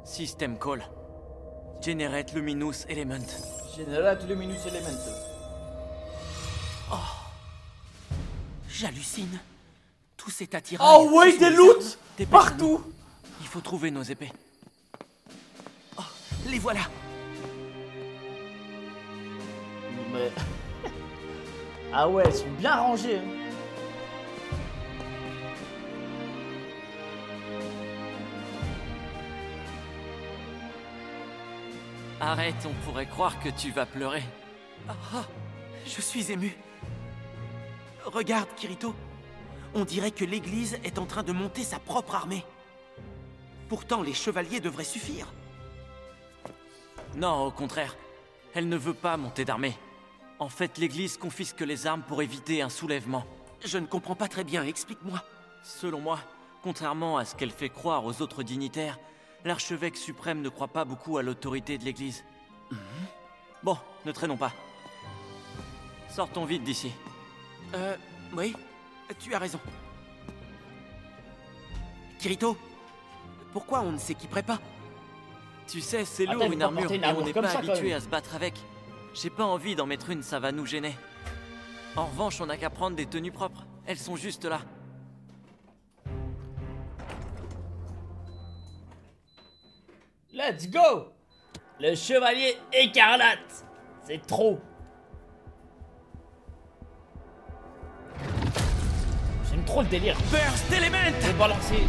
System call. Generate luminous element. Generate luminous element. J'hallucine. Tout cet attirail. Oh ouais, des loots partout. Il faut trouver nos épées. Oh, les voilà. Mais... ah ouais, elles sont bien rangées. Arrête, on pourrait croire que tu vas pleurer. Ah, je suis ému. Regarde, Kirito. On dirait que l'église est en train de monter sa propre armée. Pourtant, les chevaliers devraient suffire. Non, au contraire. Elle ne veut pas monter d'armée. En fait, l'église confisque les armes pour éviter un soulèvement. Je ne comprends pas très bien, explique-moi. Selon moi, contrairement à ce qu'elle fait croire aux autres dignitaires, l'archevêque suprême ne croit pas beaucoup à l'autorité de l'église. Bon, ne traînons pas. Sortons vite d'ici. Oui, tu as raison. Kirito, pourquoi on ne s'équiperait pas? Tu sais, c'est lourd une armure et on n'est pas habitué à se battre avec. J'ai pas envie d'en mettre une, ça va nous gêner. En revanche, on n'a qu'à prendre des tenues propres. Elles sont juste là. Let's go! Le chevalier écarlate! C'est trop! J'aime trop le délire. Burst Element! Je vais balancer.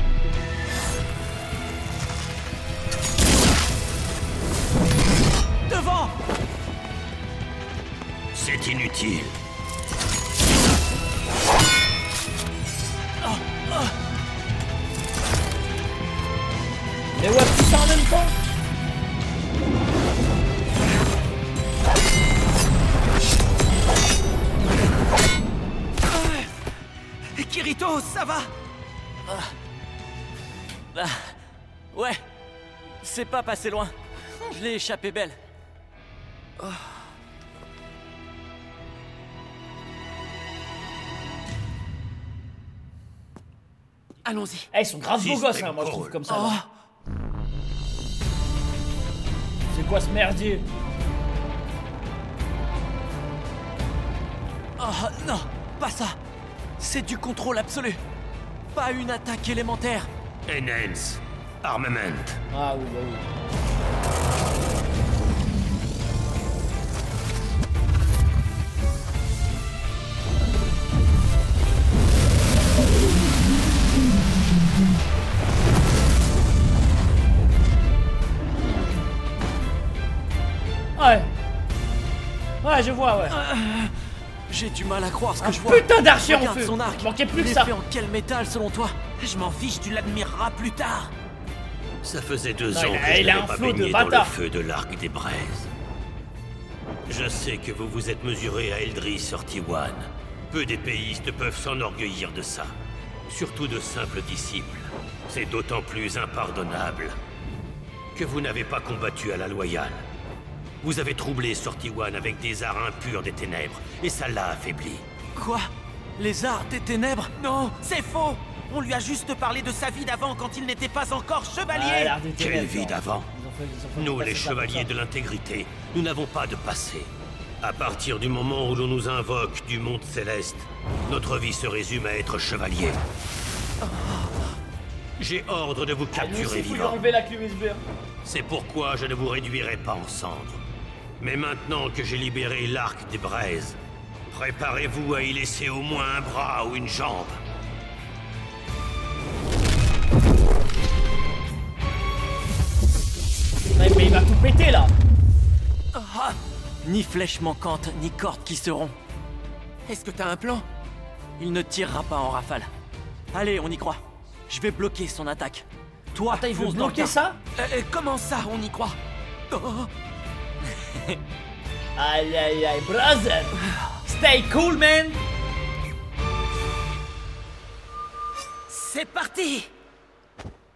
Devant! C'est inutile. Mais ouais, tout ça en même temps? Kirito, ça va? Ouais, c'est pas passé loin. Je l'ai échappé belle. Allons-y. Eh, ils sont grave beaux gosses, hein, moi je trouve comme ça. Là. C'est quoi ce merdier? Oh non, pas ça. C'est du contrôle absolu. Pas une attaque élémentaire. Enhance. Armament. Ah oui, bah oui. Ouais. Ouais, je vois, ouais. J'ai du mal à croire ce que je vois. Putain d'archer en Regarde feu. son arc. Il manquait plus Il que est ça. fait en quel métal selon toi? Je m'en fiche, tu l'admireras plus tard. Ça faisait 2 ans Non, que je il a n'avais un pas flot de baigné dans le bâtard. feu de l'arc des braises. Je sais que vous vous êtes mesuré à Eldris Ortiwan. Peu d'épéistes peuvent s'enorgueillir de ça. Surtout de simples disciples. C'est d'autant plus impardonnable que vous n'avez pas combattu à la loyale. Vous avez troublé Sortiwan avec des arts impurs des ténèbres, et ça l'a affaibli. Quoi? Les arts des ténèbres? Non, c'est faux. On lui a juste parlé de sa vie d'avant quand il n'était pas encore chevalier. Ah, Quelle vie d'avant? Nous, les chevaliers de la... l'intégrité, nous n'avons pas de passé. À partir du moment où l'on nous invoque du monde céleste, notre vie se résume à être chevalier. J'ai ordre de vous capturer vivant. Enlever la clé USB. C'est pourquoi je ne vous réduirai pas en cendres. Mais maintenant que j'ai libéré l'arc des braises, préparez-vous à y laisser au moins un bras ou une jambe. Mais il va tout péter là. Ni flèche manquante, ni corde qui se rompt. Est-ce que t'as un plan? Il ne tirera pas en rafale. Allez, on y croit. Je vais bloquer son attaque. Toi, Attends, il veut fonce dans le bloquer tas. ça? Comment ça, on y croit? Aïe aïe aïe, brother. Stay cool, man. C'est parti!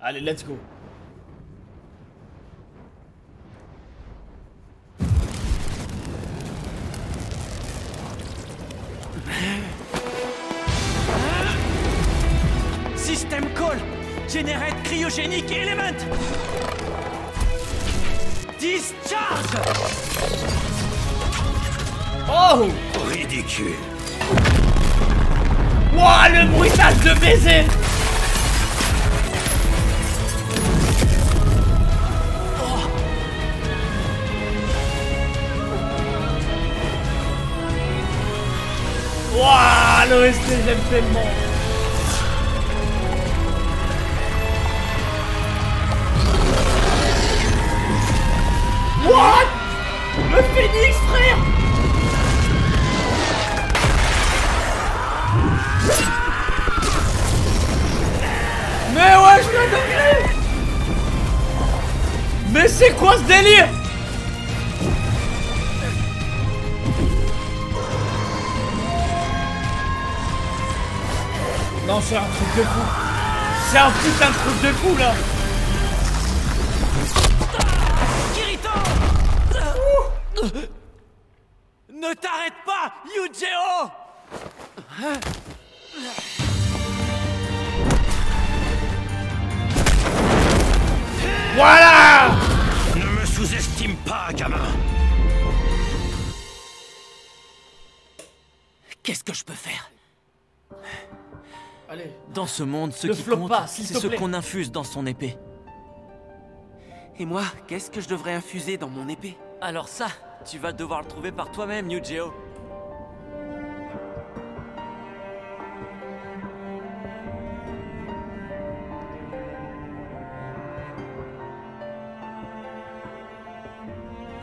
Allez, let's go. Generate Cryogenic Element! Discharge! Oh! Ridicule. Wouah, le bruitage de baiser! Wouah, l'OST, j'aime tellement! What? Le phénix, frère! Mais ouais, je viens de... Mais c'est quoi ce délire? Non, c'est un truc de fou. C'est un putain de truc de fou, là. Kirito! Ne t'arrête pas, Yujiro! Voilà! Ne me sous-estime pas, gamin. Qu'est-ce que je peux faire? Allez. Dans ce monde, ce Ne qui flotte compte, pas, s'il c'est te ce plaît. qu'on infuse dans son épée. Et moi, qu'est-ce que je devrais infuser dans mon épée? Alors ça, tu vas devoir le trouver par toi-même, Yujiro.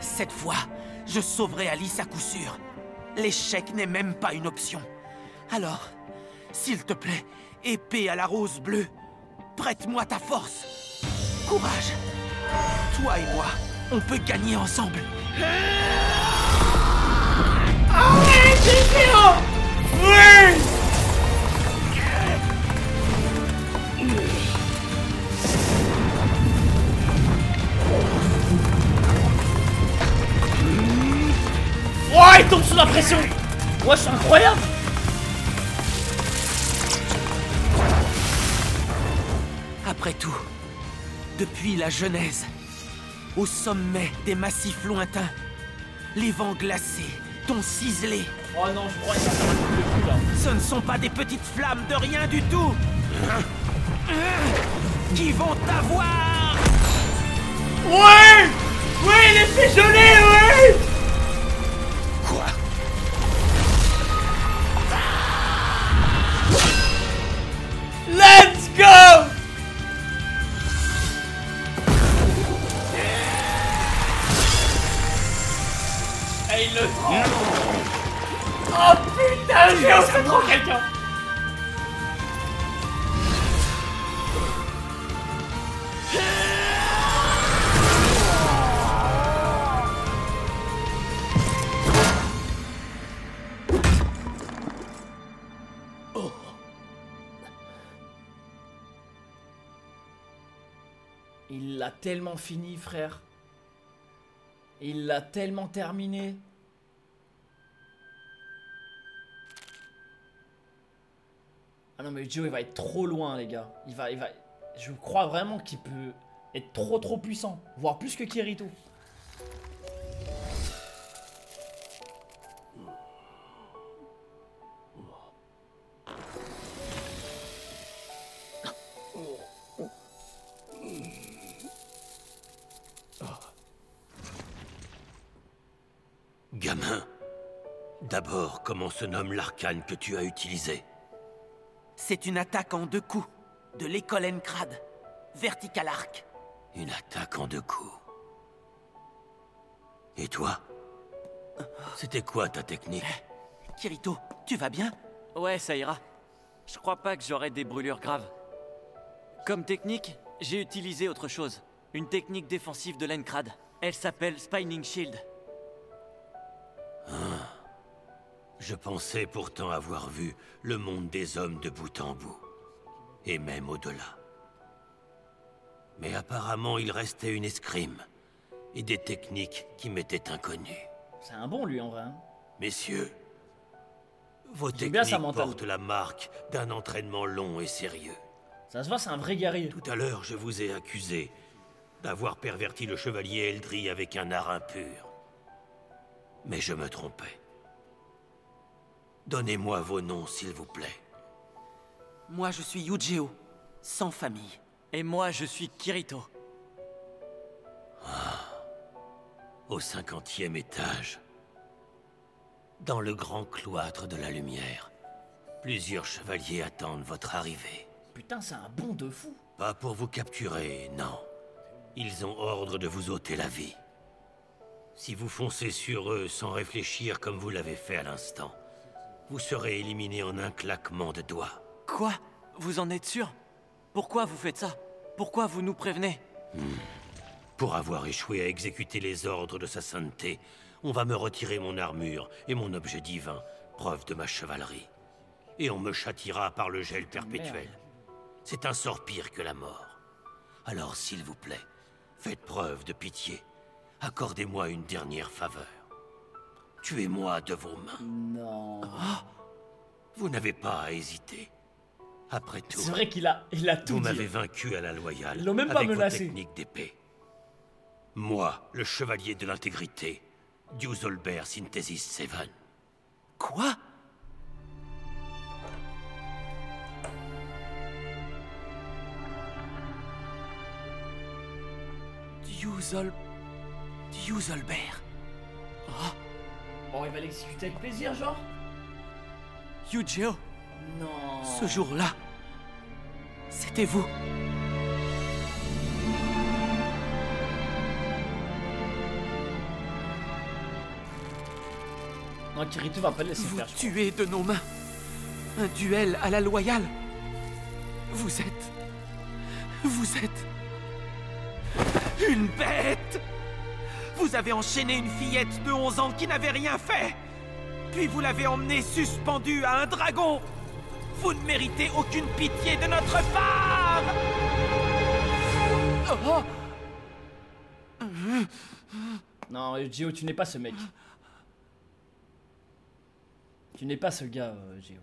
Cette fois, je sauverai Alice à coup sûr. L'échec n'est même pas une option. Alors, s'il te plaît, épée à la rose bleue, prête-moi ta force. Courage. Toi et moi, on peut gagner ensemble. Allez, Yujiro! Oui! Oh, il tombe sous la pression! Ouais, c'est incroyable! Après tout, depuis la Genèse, au sommet des massifs lointains, les vents glacés t'ont ciselé. Oh non, je crois qu'il y a un truc de fou, là. Ce ne sont pas des petites flammes de rien du tout qui vont t'avoir. Ouais! Oui, il est fait gelé, ouais! Quoi? Let's go! Et il le prend! Oh putain, j'ai osé trop quelqu'un! Il l'a tellement fini, frère. Il l'a tellement terminé. Ah non, mais Joe, il va être trop loin, les gars. Il va... Je crois vraiment qu'il peut être trop puissant. Voire plus que Kirito. Gamin, d'abord, comment se nomme l'arcane que tu as utilisé? C'est une attaque en 2 coups de l'école Encrad. Vertical Arc. Une attaque en 2 coups. Et toi? C'était quoi ta technique? Kirito, tu vas bien? Ouais, ça ira. Je crois pas que j'aurai des brûlures graves. Comme technique, j'ai utilisé autre chose. Une technique défensive de l'Encrad. Elle s'appelle Spinning Shield. Je pensais pourtant avoir vu le monde des hommes de bout en bout. Et même au-delà. Mais apparemment, il restait une escrime. Et des techniques qui m'étaient inconnues. C'est un bon, lui, en vrai. Hein. Messieurs, vos J'aime bien sa techniques mentale. portent la marque d'un entraînement long et sérieux. Ça se voit, c'est un vrai guerrier. Tout à l'heure, je vous ai accusé d'avoir perverti le chevalier Eldry avec un art impur. Mais je me trompais. Donnez-moi vos noms, s'il vous plaît. Moi, je suis Yujiro, sans famille. Et moi, je suis Kirito. Au 50e étage, dans le grand cloître de la lumière, plusieurs chevaliers attendent votre arrivée. Putain, c'est un bond de fou. Pas pour vous capturer, non. Ils ont ordre de vous ôter la vie. Si vous foncez sur eux sans réfléchir comme vous l'avez fait à l'instant, vous serez éliminé en un claquement de doigts. Quoi? Vous en êtes sûr? Pourquoi vous faites ça? Pourquoi vous nous prévenez? Pour avoir échoué à exécuter les ordres de sa sainteté, on va me retirer mon armure et mon objet divin, preuve de ma chevalerie. Et on me châtiera par le gel perpétuel. C'est un sort pire que la mort. Alors, s'il vous plaît, faites preuve de pitié. Accordez-moi une dernière faveur. Tuez-moi de vos mains. Non. Vous n'avez pas à hésiter. Après tout, C'est vrai qu'il a tout vous dit. m'avez vaincu à la loyale Ils l'ont même pas avec vos menacé. techniques d'épée. Moi, le chevalier de l'intégrité, Duzolbert Synthesis 7. Quoi? Duzolbert. Oh, il va l'exécuter avec plaisir, genre? Yujiro, Non. ce jour-là, c'était vous. Non, Kirito va pas le laisser Vous faire, je crois. tuez de nos mains. Un duel à la loyale. Vous êtes une bête. Vous avez enchaîné une fillette de 11 ans qui n'avait rien fait. Puis vous l'avez emmenée suspendue à un dragon. Vous ne méritez aucune pitié de notre part. Oh. Non, Gio, tu n'es pas ce mec. Tu n'es pas ce gars, Gio.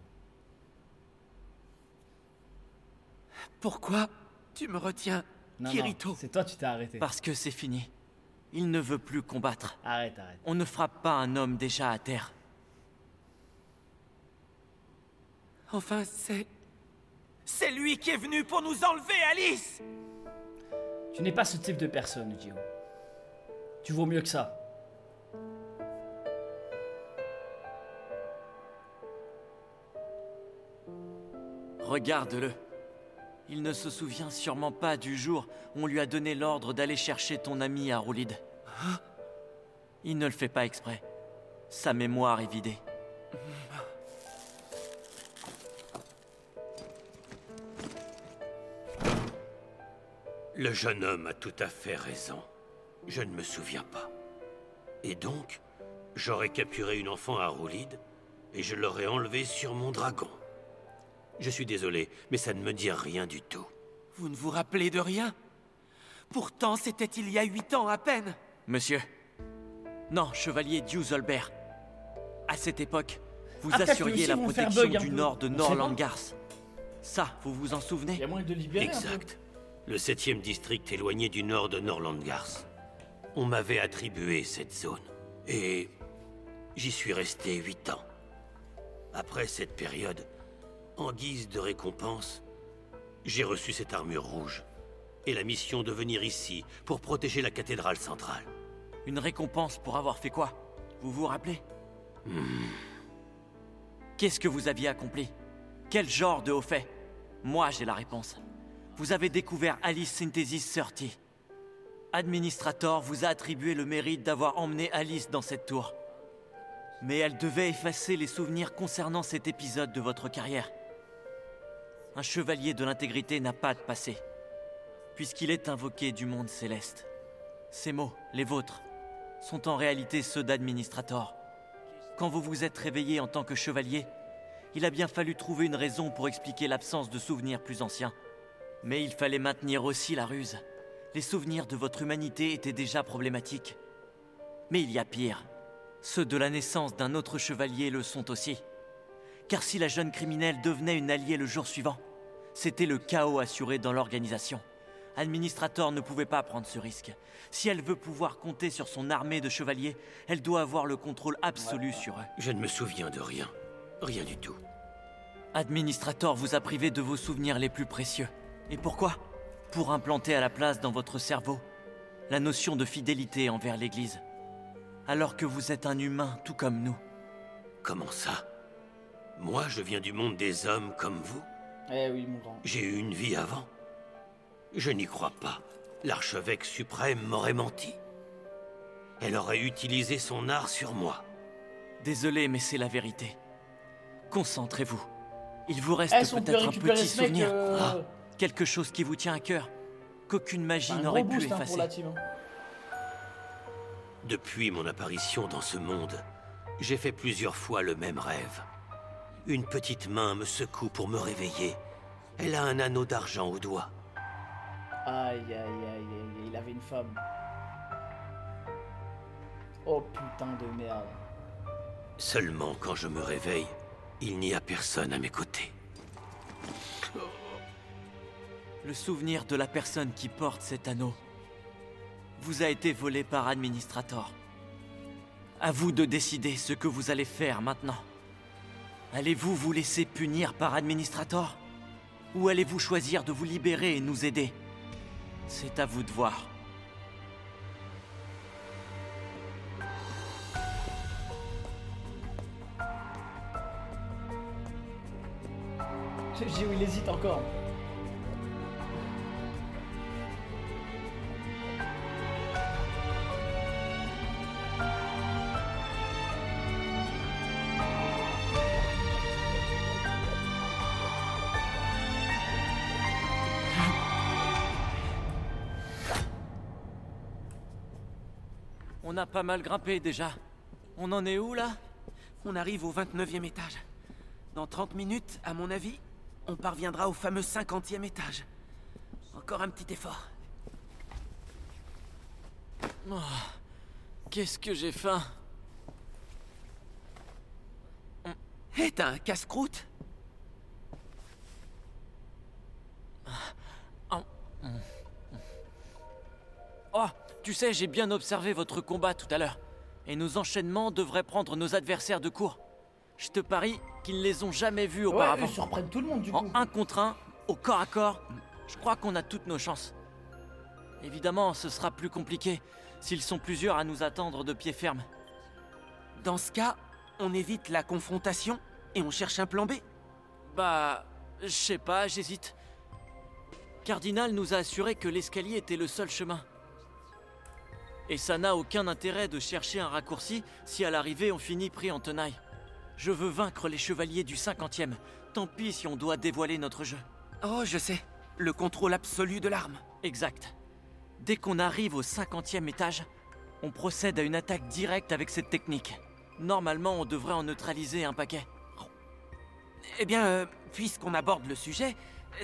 Pourquoi tu me retiens, Non, Kirito? non, c'est toi, tu t'es arrêté. Parce que c'est fini. Il ne veut plus combattre. Arrête. On ne frappe pas un homme déjà à terre. Enfin, c'est lui qui est venu pour nous enlever, Alice! Tu n'es pas ce type de personne, Gio. Tu vaux mieux que ça. Regarde-le. Il ne se souvient sûrement pas du jour où on lui a donné l'ordre d'aller chercher ton ami à Roulide. Il ne le fait pas exprès. Sa mémoire est vidée. Le jeune homme a tout à fait raison. Je ne me souviens pas. Et donc, j'aurais capturé une enfant à Roulide et je l'aurais enlevée sur mon dragon. Je suis désolé, mais ça ne me dit rien du tout. Vous ne vous rappelez de rien? Pourtant, c'était il y a 8 ans à peine. Monsieur. Non, chevalier Duzolbert. À cette époque, vous peut-être assuriez que la aussi vont faire protection bug un du peu. nord de On sait Norlandgars. Ça, vous vous en Il y souvenez? a moyen de libérer un peu. Exact. Le 7e district éloigné du nord de Norlandgars. On m'avait attribué cette zone. Et j'y suis resté 8 ans. Après cette période, en guise de récompense, j'ai reçu cette armure rouge. Et la mission de venir ici pour protéger la cathédrale centrale. Une récompense pour avoir fait quoi? Vous vous rappelez? Qu'est-ce que vous aviez accompli? Quel genre de haut fait? Moi, j'ai la réponse. Vous avez découvert Alice Synthesis 30. Administrator vous a attribué le mérite d'avoir emmené Alice dans cette tour. Mais elle devait effacer les souvenirs concernant cet épisode de votre carrière. Un chevalier de l'intégrité n'a pas de passé, puisqu'il est invoqué du monde céleste. Ces mots, les vôtres, sont en réalité ceux d'Administrator. Quand vous vous êtes réveillé en tant que chevalier, il a bien fallu trouver une raison pour expliquer l'absence de souvenirs plus anciens. Mais il fallait maintenir aussi la ruse. Les souvenirs de votre humanité étaient déjà problématiques. Mais il y a pire. Ceux de la naissance d'un autre chevalier le sont aussi. Car si la jeune criminelle devenait une alliée le jour suivant, C'était le chaos assuré dans l'organisation. Administrator ne pouvait pas prendre ce risque. Si elle veut pouvoir compter sur son armée de chevaliers, elle doit avoir le contrôle absolu sur eux. Je ne me souviens de rien. Rien du tout. Administrator vous a privé de vos souvenirs les plus précieux. Et pourquoi? Pour implanter à la place dans votre cerveau la notion de fidélité envers l'Église. Alors que vous êtes un humain tout comme nous. Comment ça? Moi, je viens du monde des hommes comme vous? Eh oui, mon grand. J'ai eu une vie avant. Je n'y crois pas. L'archevêque suprême m'aurait menti. Elle aurait utilisé son art sur moi. Désolé, mais c'est la vérité. Concentrez-vous. Il vous reste Si on peut peut-être un récupérer petit ce mec, souvenir. Ah, quelque chose qui vous tient à cœur. Qu'aucune magie n'aurait pu pour effacer. la team. Depuis mon apparition dans ce monde, j'ai fait plusieurs fois le même rêve. Une petite main me secoue pour me réveiller. Elle a un anneau d'argent au doigt. Aïe, aïe, aïe, aïe, il avait une femme. Oh putain de merde. Seulement quand je me réveille, il n'y a personne à mes côtés. Le souvenir de la personne qui porte cet anneau vous a été volé par Administrator. À vous de décider ce que vous allez faire maintenant. Allez-vous vous laisser punir par Administrator? Ou allez-vous choisir de vous libérer et nous aider? C'est à vous de voir. J'ai où il hésite encore. On a pas mal grimpé déjà. On en est où là? On arrive au 29e étage. Dans 30 minutes, à mon avis, on parviendra au fameux 50e étage. Encore un petit effort. Oh, qu'est-ce que j'ai faim. Hé, t'as un casse-croûte? Oh, tu sais, j'ai bien observé votre combat tout à l'heure. Et nos enchaînements devraient prendre nos adversaires de court. Je te parie qu'ils ne les ont jamais vus auparavant. Ouais, ils surprennent tout le monde du coup. En 1 contre 1, au corps à corps, je crois qu'on a toutes nos chances. Évidemment, ce sera plus compliqué s'ils sont plusieurs à nous attendre de pied ferme. Dans ce cas, on évite la confrontation et on cherche un plan B. Bah, je sais pas, j'hésite. Cardinal nous a assuré que l'escalier était le seul chemin. Et ça n'a aucun intérêt de chercher un raccourci si à l'arrivée on finit pris en tenaille. Je veux vaincre les chevaliers du 50e. Tant pis si on doit dévoiler notre jeu. Oh, je sais. Le contrôle absolu de l'arme. Exact. Dès qu'on arrive au 50e étage, on procède à une attaque directe avec cette technique. Normalement, on devrait en neutraliser un paquet. Eh bien, puisqu'on aborde le sujet,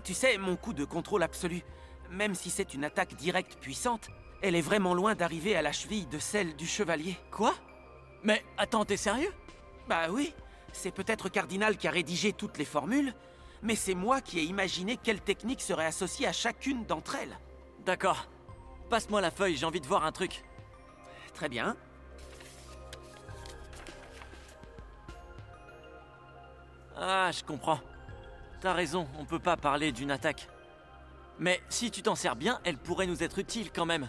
tu sais, mon coup de contrôle absolu, même si c'est une attaque directe puissante, elle est vraiment loin d'arriver à la cheville de celle du chevalier. Quoi? Mais attends, t'es sérieux? Bah oui, c'est peut-être Cardinal qui a rédigé toutes les formules, mais c'est moi qui ai imaginé quelle technique serait associée à chacune d'entre elles. D'accord. Passe-moi la feuille, j'ai envie de voir un truc. Très bien. Ah, je comprends. T'as raison, on peut pas parler d'une attaque. Mais si tu t'en sers bien, elle pourrait nous être utile quand même.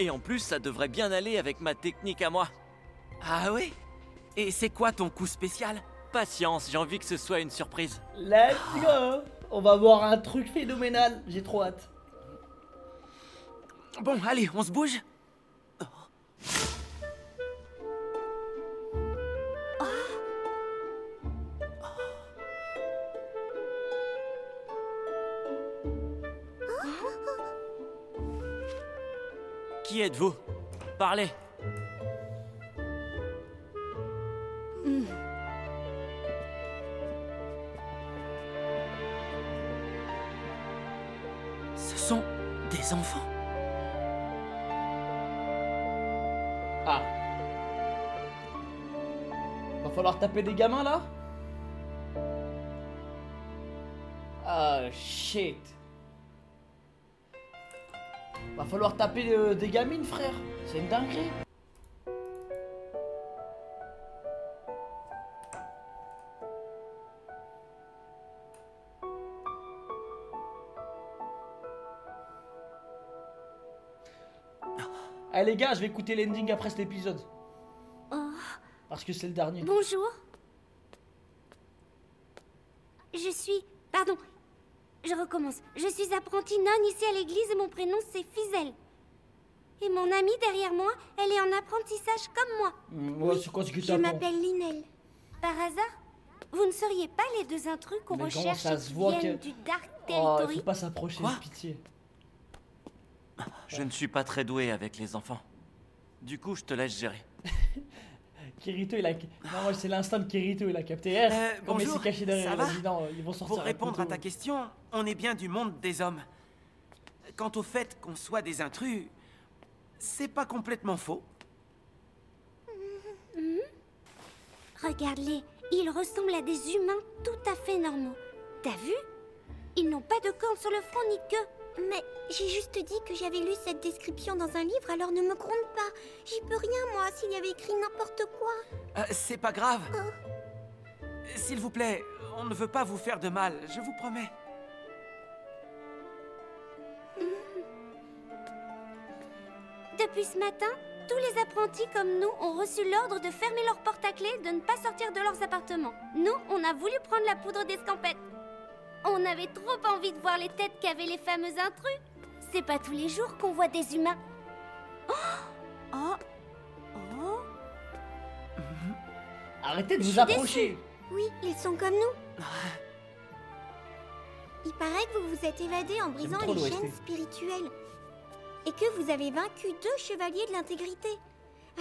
Et en plus, ça devrait bien aller avec ma technique à moi. Ah oui? Et c'est quoi ton coup spécial? Patience, j'ai envie que ce soit une surprise. Let's go. On va voir un truc phénoménal. J'ai trop hâte. Bon, allez, on se bouge? Qui êtes-vous? Parlez. Ce sont des enfants. Ah. Va falloir taper des gamins là? Ah, shit. Va falloir taper des gamines, frère. C'est une dinguerie. Allez les gars, je vais écouter l'ending après cet épisode. Oh, Parce que c'est le dernier. bonjour. Je suis... Pardon. Je recommence. Je suis apprentie nonne ici à l'église et mon prénom c'est Fizel. Et mon amie derrière moi, elle est en apprentissage comme moi. Ouais, c'est quoi ce que Je tu apprends? m'appelle Linel. Par hasard, vous ne seriez pas les deux intrus qu'on Mais comment recherche ça et se qui voit viennent que- du Dark Oh, Territory? faut pas s'approcher, Quoi? pitié. Je ne suis pas très doué avec les enfants. Du coup, je te laisse gérer. Kirito, il a... Non, moi, c'est l'instant de Kirito, il a capté. R, comme il s'est Bonjour, caché derrière, ça il a va? dit non, ils vont sortir Pour un répondre à couteau. ta question, on est bien du monde des hommes. Quant au fait qu'on soit des intrus, c'est pas complètement faux. Regarde-les, ils ressemblent à des humains tout à fait normaux. T'as vu? Ils n'ont pas de cornes sur le front ni de queue. Mais j'ai juste dit que j'avais lu cette description dans un livre, alors ne me gronde pas. J'y peux rien, moi, s'il y avait écrit n'importe quoi. C'est pas grave. S'il vous plaît, on ne veut pas vous faire de mal, je vous promets. Depuis ce matin, tous les apprentis comme nous ont reçu l'ordre de fermer leurs portes à clé, de ne pas sortir de leurs appartements. Nous, on a voulu prendre la poudre d'escampette. On avait trop envie de voir les têtes qu'avaient les fameux intrus. C'est pas tous les jours qu'on voit des humains. Oh, oh. Arrêtez de Je vous suis approcher. Oui, ils sont comme nous. Il paraît que vous vous êtes évadé en brisant trop les l'OST. chaînes spirituelles. Et que vous avez vaincu 2 chevaliers de l'intégrité.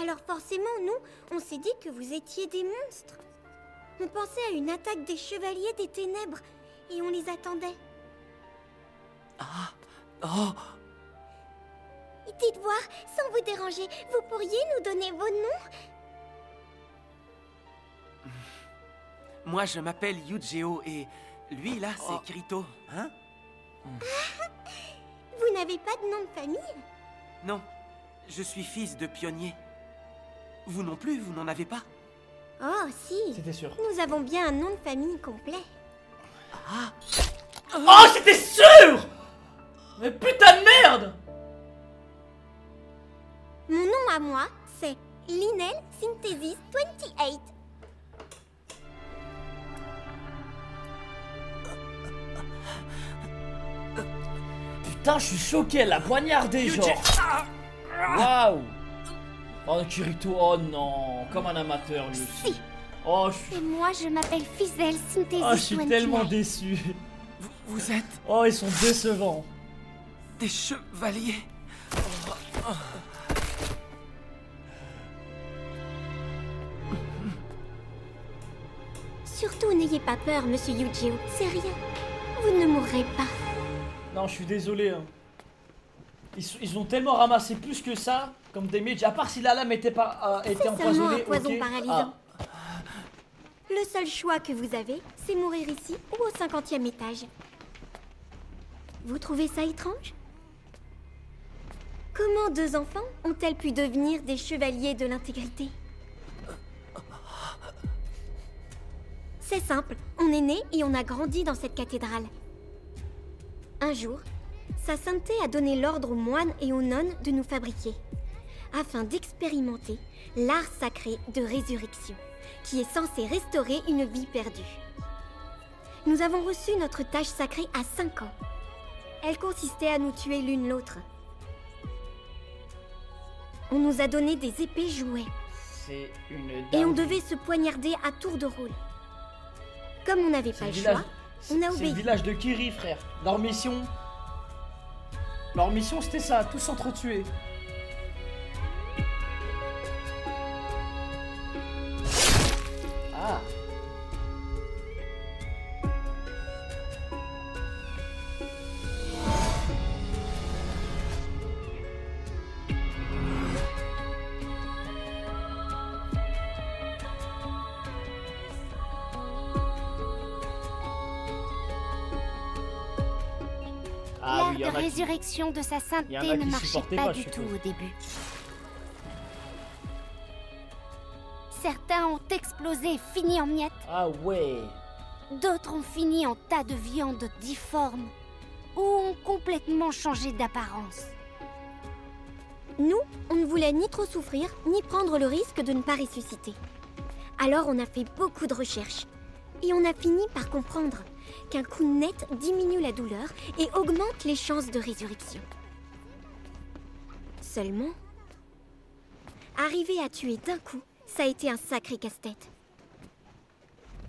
Alors forcément, nous, on s'est dit que vous étiez des monstres. On pensait à une attaque des chevaliers des ténèbres. Et on les attendait. Oh, Dites voir, sans vous déranger, vous pourriez nous donner vos noms? Moi, je m'appelle Yujeo et lui, là, c'est Oh. Kirito. Hein? Vous n'avez pas de nom de famille? Non, je suis fils de pionnier. Vous non plus, vous n'en avez pas? Oh, si. C'était sûr. Nous avons bien un nom de famille complet. Oh, c'était sûr. Mais putain de merde. Mon nom à moi, c'est Linel Synthesis 28. Putain, je suis choqué, elle l'a poignardé, genre. Waouh. Oh, Kirito, oh non. Comme un amateur, lui aussi. Oh, je suis... Et moi, je m'appelle Fizel Synthesis Oh, je suis 29. tellement déçu. Vous êtes Oh, ils sont décevants. des chevaliers. Surtout, n'ayez pas peur, monsieur Yujiro. C'est rien. Vous ne mourrez pas. Non, je suis désolé. Hein. Ils ont tellement ramassé plus que ça, comme des mages. À part si la lame était, pas, était Seulement empoisonnée. un poison ok. paralysant. Ah. Le seul choix que vous avez, c'est mourir ici ou au 50e étage. Vous trouvez ça étrange? Comment 2 enfants ont-elles pu devenir des chevaliers de l'intégrité? C'est simple, on est né et on a grandi dans cette cathédrale. Un jour, Sa Sainteté a donné l'ordre aux moines et aux nonnes de nous fabriquer, afin d'expérimenter l'art sacré de résurrection, qui est censé restaurer une vie perdue. Nous avons reçu notre tâche sacrée à 5 ans. Elle consistait à nous tuer l'une l'autre. On nous a donné des épées jouets, C'est une et on dinguerie. devait se poignarder à tour de rôle. Comme on n'avait C'est pas le le village- choix, c'est- on a c'est le obéi. village de Kiri, frère. Leur mission, c'était ça, tous s'entretuer. Ah. de résurrection de sa sainteté ne marchait pas du tout au début. Certains ont explosé et fini en miettes. Ah ouais. D'autres ont fini en tas de viande difforme ou ont complètement changé d'apparence. Nous, on ne voulait ni trop souffrir, ni prendre le risque de ne pas ressusciter. Alors on a fait beaucoup de recherches. Et on a fini par comprendre qu'un coup net diminue la douleur et augmente les chances de résurrection. Seulement, arriver à tuer d'un coup, ça a été un sacré casse-tête.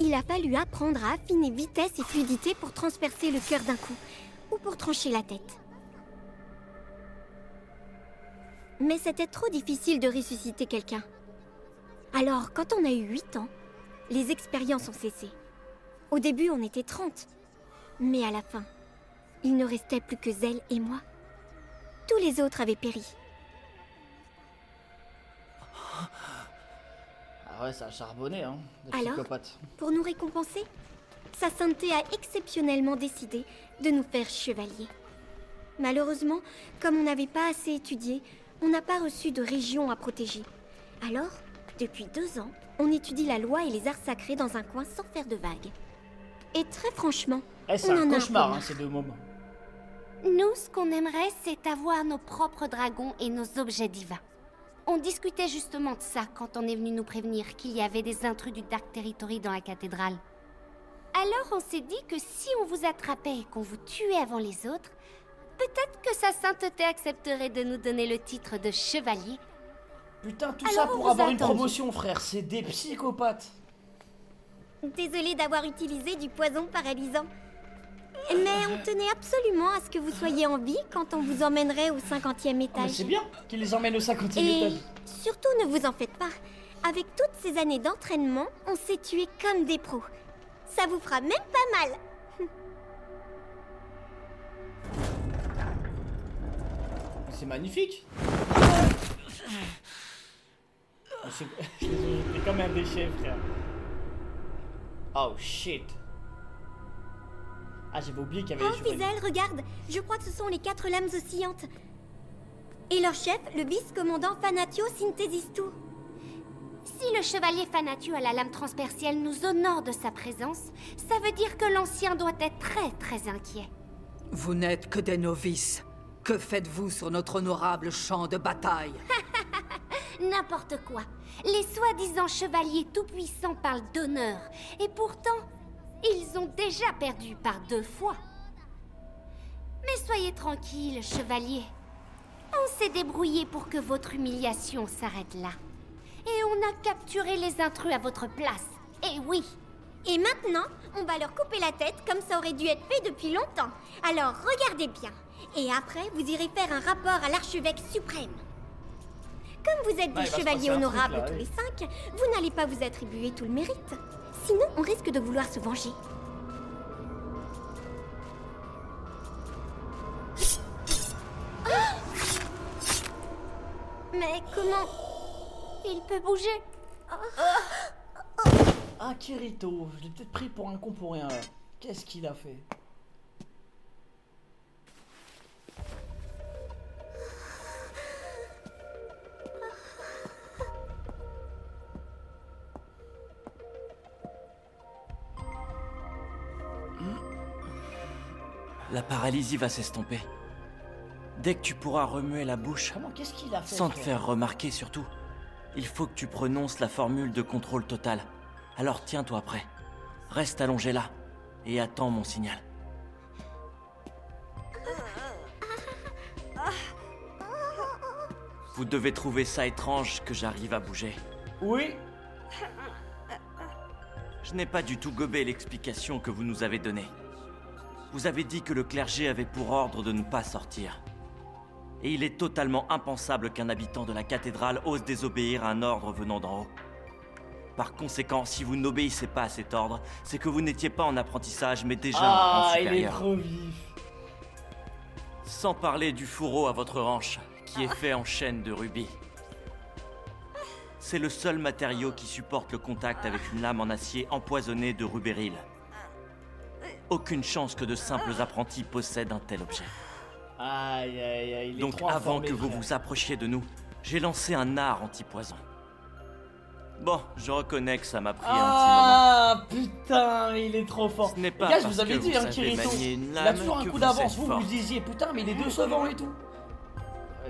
Il a fallu apprendre à affiner vitesse et fluidité pour transpercer le cœur d'un coup, ou pour trancher la tête. Mais c'était trop difficile de ressusciter quelqu'un. Alors, quand on a eu 8 ans, les expériences ont cessé. Au début, on était 30. Mais à la fin, il ne restait plus que Zell et moi. Tous les autres avaient péri. Ah ouais, ça a charbonné, hein, le Alors, psychopathe. pour nous récompenser, Sa Sainteté a exceptionnellement décidé de nous faire chevaliers. Malheureusement, comme on n'avait pas assez étudié, on n'a pas reçu de région à protéger. Alors, depuis 2 ans, on étudie la loi et les arts sacrés dans un coin sans faire de vagues. Et très franchement, C'est on un en a cauchemar, un peu ces 2 moments. Nous, ce qu'on aimerait, c'est avoir nos propres dragons et nos objets divins. On discutait justement de ça quand on est venu nous prévenir qu'il y avait des intrus du Dark Territory dans la cathédrale. Alors on s'est dit que si on vous attrapait et qu'on vous tuait avant les autres, peut-être que sa sainteté accepterait de nous donner le titre de chevalier. Putain, tout Alors, ça on pour vous avoir a une attendu. promotion, frère. C'est des psychopathes. Désolée d'avoir utilisé du poison paralysant. Mais on tenait absolument à ce que vous soyez en vie quand on vous emmènerait au 50e Ah, mais étage. c'est bien qu'ils les emmènent au 50e Et étage. surtout, ne vous en faites pas. Avec toutes ces années d'entraînement, on s'est tués comme des pros. Ça vous fera même pas mal. C'est magnifique. Je les ai jetés comme un déchet, frère. Oh shit. Ah, j'avais oublié qu'il y avait Oh, les chevaliers. Fizel, regarde. Je crois que ce sont les 4 lames oscillantes. Et leur chef, le vice-commandant Fanatio Synthesistu. Si le chevalier Fanatio à la lame transpercielle nous honore de sa présence, ça veut dire que l'ancien doit être très très inquiet. Vous n'êtes que des novices. Que faites-vous sur notre honorable champ de bataille? N'importe quoi. Les soi-disant chevaliers tout-puissants parlent d'honneur. Et pourtant, ils ont déjà perdu par 2 fois. Mais soyez tranquille, chevalier. On s'est débrouillé pour que votre humiliation s'arrête là. Et on a capturé les intrus à votre place. Et oui. Et maintenant, on va leur couper la tête comme ça aurait dû être fait depuis longtemps. Alors regardez bien. Et après, vous irez faire un rapport à l'archevêque suprême. Comme vous êtes Ouais, des il va se chevaliers passer un truc, honorables là, tous ouais. les 5, vous n'allez pas vous attribuer tout le mérite. Sinon, on risque de vouloir se venger. Mais comment... Il peut bouger. Ah, Kirito. Je l'ai peut-être pris pour un con pour rien, là. Qu'est-ce qu'il a fait? La paralysie va s'estomper. Dès que tu pourras remuer la bouche, Comment? Qu'est-ce qu'il a fait, sans te frère? faire remarquer surtout, il faut que tu prononces la formule de contrôle total. Alors tiens-toi prêt. Reste allongé là et attends mon signal. Vous devez trouver ça étrange que j'arrive à bouger. Oui. Je n'ai pas du tout gobé l'explication que vous nous avez donnée. Vous avez dit que le clergé avait pour ordre de ne pas sortir. Et il est totalement impensable qu'un habitant de la cathédrale ose désobéir à un ordre venant d'en haut. Par conséquent, si vous n'obéissez pas à cet ordre, c'est que vous n'étiez pas en apprentissage, mais déjà en Ah, il est supérieur. trop vif. Sans parler du fourreau à votre hanche, qui est fait en chaîne de rubis. C'est le seul matériau qui supporte le contact avec une lame en acier empoisonnée de rubéryl. Aucune chance que de simples apprentis possèdent un tel objet. Aïe, aïe, aïe, il est Donc trop avant informé, que vous frère. vous approchiez de nous, j'ai lancé un art anti-poison. Bon, je reconnais que ça m'a pris un petit moment. Ah putain, il est trop fort. Ce n'est pas Les gars, je parce vous avais que dit, vous hein, savez Kirito, manier une il a lame toujours un que coup vous d'avance. êtes Vous fort. vous disiez, putain, mais il est décevant et tout.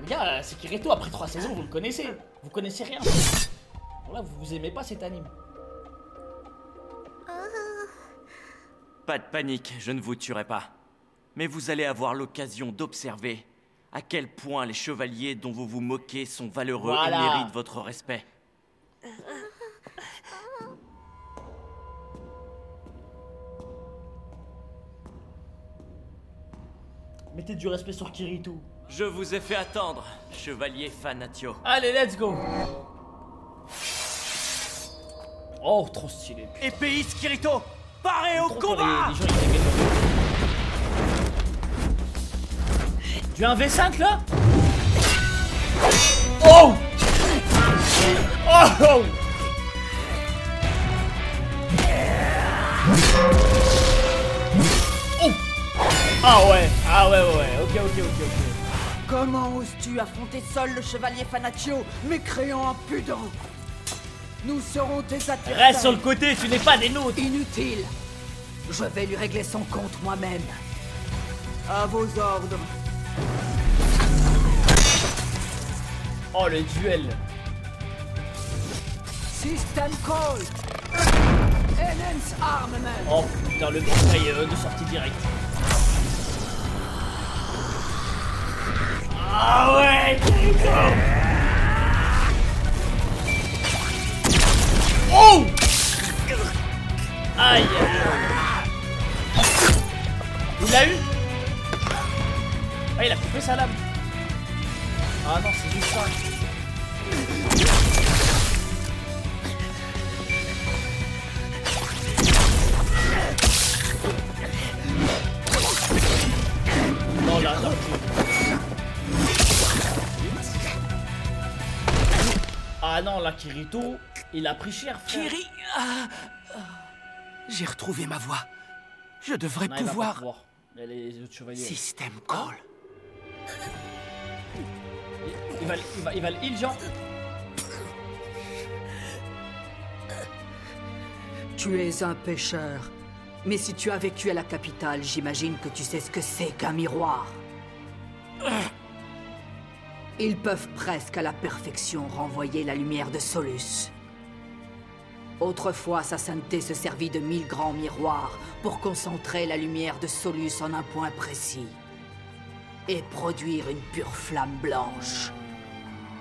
Les gars, c'est Kirito, après 3 saisons, vous le connaissez. Vous connaissez rien. Voilà, vous aimez pas cet anime. Pas de panique, je ne vous tuerai pas. Mais vous allez avoir l'occasion d'observer à quel point les chevaliers dont vous vous moquez sont valeureux Voilà. et méritent votre respect. Mettez du respect sur Kirito. Je vous ai fait attendre, chevalier Fanatio. Allez, let's go. Oh, trop stylé. Épéiste Kirito, parez au Trop fort, combat! les gens, ils aiment bien. Tu as un V5 là? Oh! Oh! Oh! Ah ouais, ok. Comment oses-tu affronter seul le chevalier Fanatio, mécréant impudent? Nous serons tes adversaires. Reste sur le côté, tu n'es pas des nôtres. Inutile. Je vais lui régler son compte moi-même. À vos ordres. Oh, le duel. System call. Enhance armament. Oh putain, le conseil de sortie directe. Ah ouais, Kirito. Oh! Aïe, aïe, aïe. Il l'a eu? Ah, il a coupé sa lame. Ah non, c'est juste ça. Non, là, non. Ah non, là, Kirito, il a pris cher, frère. Kiri... J'ai retrouvé ma voix. Je devrais Non, il va pas pouvoir... pouvoir. Il y a les autres chevaliers. System call. Il va le heal, genre. Tu es un pêcheur. Mais si tu as vécu à la capitale, j'imagine que tu sais ce que c'est qu'un miroir. Ils peuvent presque à la perfection renvoyer la lumière de Solus. Autrefois, sa sainteté se servit de 1000 grands miroirs pour concentrer la lumière de Solus en un point précis et produire une pure flamme blanche.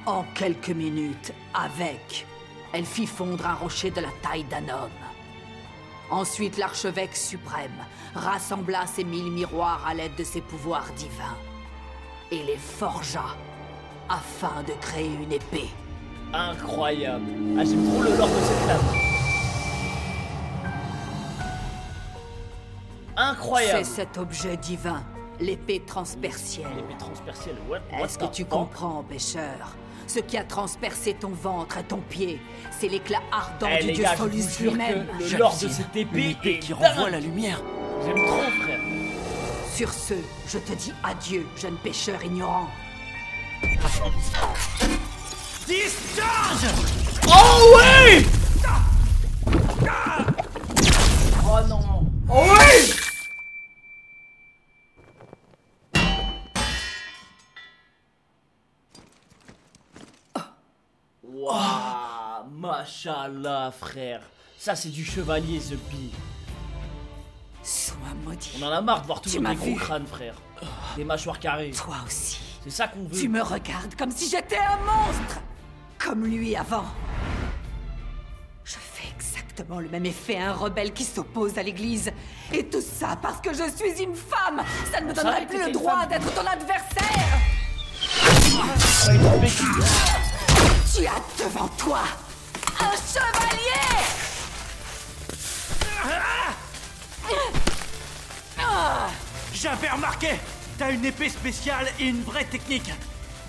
En quelques minutes, avec, elle fit fondre un rocher de la taille d'un homme. Ensuite, l'archevêque suprême rassembla ces 1000 miroirs à l'aide de ses pouvoirs divins et les forgea afin de créer une épée. Incroyable. Ah, j'aime trop le lore de cette lame. Incroyable. C'est cet objet divin, l'épée transpersienne. L'épée transpersielle, what Est-ce que the tu fuck? comprends, pêcheur? Ce qui a transpercé ton ventre et ton pied, c'est l'éclat ardent Eh du les dieu gars, je Solus vous jure lui-même. que le lore de J'hallucine. cette Une épée épée est qui dingue. renvoie la lumière. J'aime trop, frère. Sur ce, je te dis adieu, jeune pêcheur ignorant. Discharge! Oh oui! Oh non. Oh oui! Waouh, machallah, frère. Ça, c'est du chevalier, The Bee. Sois maudit. On en a marre de voir Tu toujours m'as des gros vu. crânes, frère. Des mâchoires carrées. Toi aussi. C'est ça qu'on veut. Tu me regardes comme si j'étais un monstre. Comme lui avant. Je fais exactement le même effet à un rebelle qui s'oppose à l'église. Et tout ça parce que je suis une femme. Ça ne me Ça donnerait va, plus t'étais le une droit femme. d'être ton adversaire. Ouais, il est béquille. Tu as devant toi un chevalier. J'avais remarqué! T'as une épée spéciale et une vraie technique.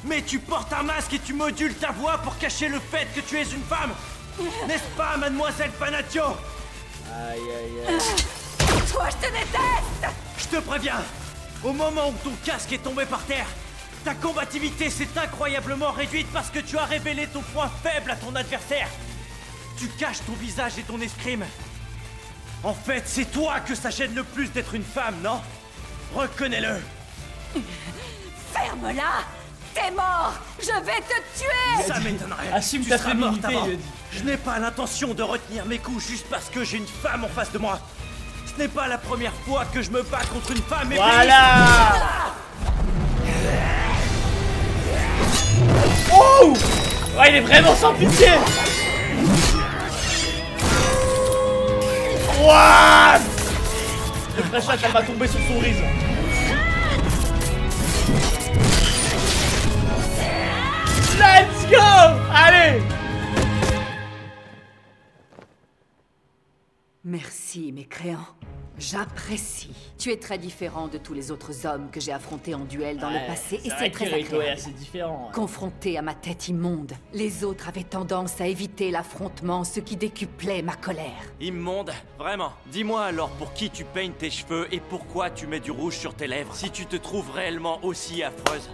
Mais tu portes un masque et tu modules ta voix pour cacher le fait que tu es une femme. N'est-ce pas, mademoiselle Fanatio? Aïe, aïe, aïe. Toi, je te déteste. Je te préviens, Au moment où ton casque est tombé par terre, ta combativité s'est incroyablement réduite parce que tu as révélé ton point faible à ton adversaire. Tu caches ton visage et ton escrime. En fait, c'est toi que ça gêne le plus d'être une femme, non? Reconnais-le. Ferme-la! T'es mort! Je vais te tuer! Ça m'étonnerait. Assume Tu ta seras morte féminité, avant. il a dit. Je n'ai pas l'intention de retenir mes coups juste parce que j'ai une femme en face de moi. Ce n'est pas la première fois que je me bats contre une femme épéiste. Voilà. Oh! Ouais, il est vraiment sans pitié. What? Le prêchage, elle va tomber sur son rise. Let's go! Allez! Merci, mécréant. J'apprécie. Tu es très différent de tous les autres hommes que j'ai affrontés en duel dans le passé et c'est très Kirito est agréable. assez différent. Hein. Confronté à ma tête immonde, les autres avaient tendance à éviter l'affrontement, ce qui décuplait ma colère. Immonde, vraiment. Dis-moi alors pour qui tu peignes tes cheveux et pourquoi tu mets du rouge sur tes lèvres, si tu te trouves réellement aussi affreuse.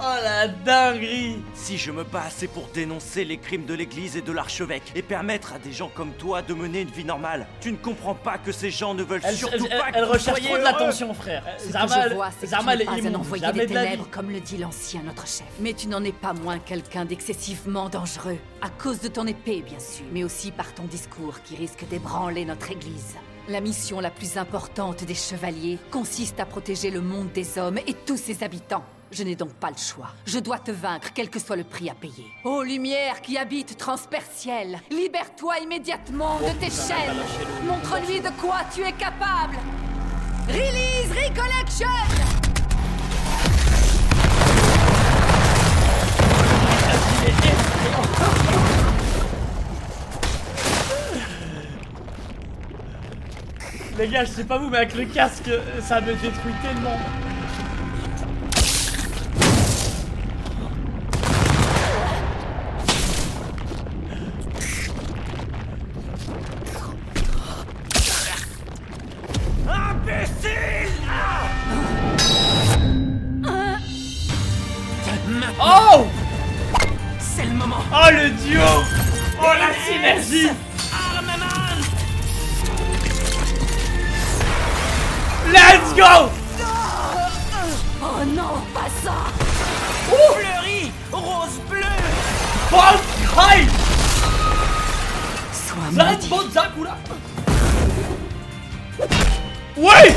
Oh la dinguerie! Si je me bats, c'est pour dénoncer les crimes de l'église et de l'archevêque et permettre à des gens comme toi de mener une vie normale. Tu ne comprends pas que ces gens ne veulent surtout pas que Elle vous recherche soyez trop de heureux. l'attention, frère. Ce que Zarma, je vois, c'est que Zarma, tu elle n'es est pas un immonde. envoyé Jamais des de la vie. ténèbres, comme le dit l'ancien notre chef. Mais tu n'en es pas moins quelqu'un d'excessivement dangereux. À cause de ton épée, bien sûr, mais aussi par ton discours qui risque d'ébranler notre église. La mission la plus importante des chevaliers consiste à protéger le monde des hommes et tous ses habitants. Je n'ai donc pas le choix. Je dois te vaincre, quel que soit le prix à payer. Ô lumière qui habite Transperciel, libère-toi immédiatement de tes chaînes. Montre-lui de quoi tu es capable. Release Recollection! Les gars, je sais pas vous, mais avec le casque, ça me détruit tellement. Imbécile! Oh! C'est le moment. Oh le duo! Oh la synergie! Armament! Let's go! Oh non, pas ça! Fleurie! Rose bleue! Bon Christ! Sois Zan, maudit. bon Zan, oula! Ouais!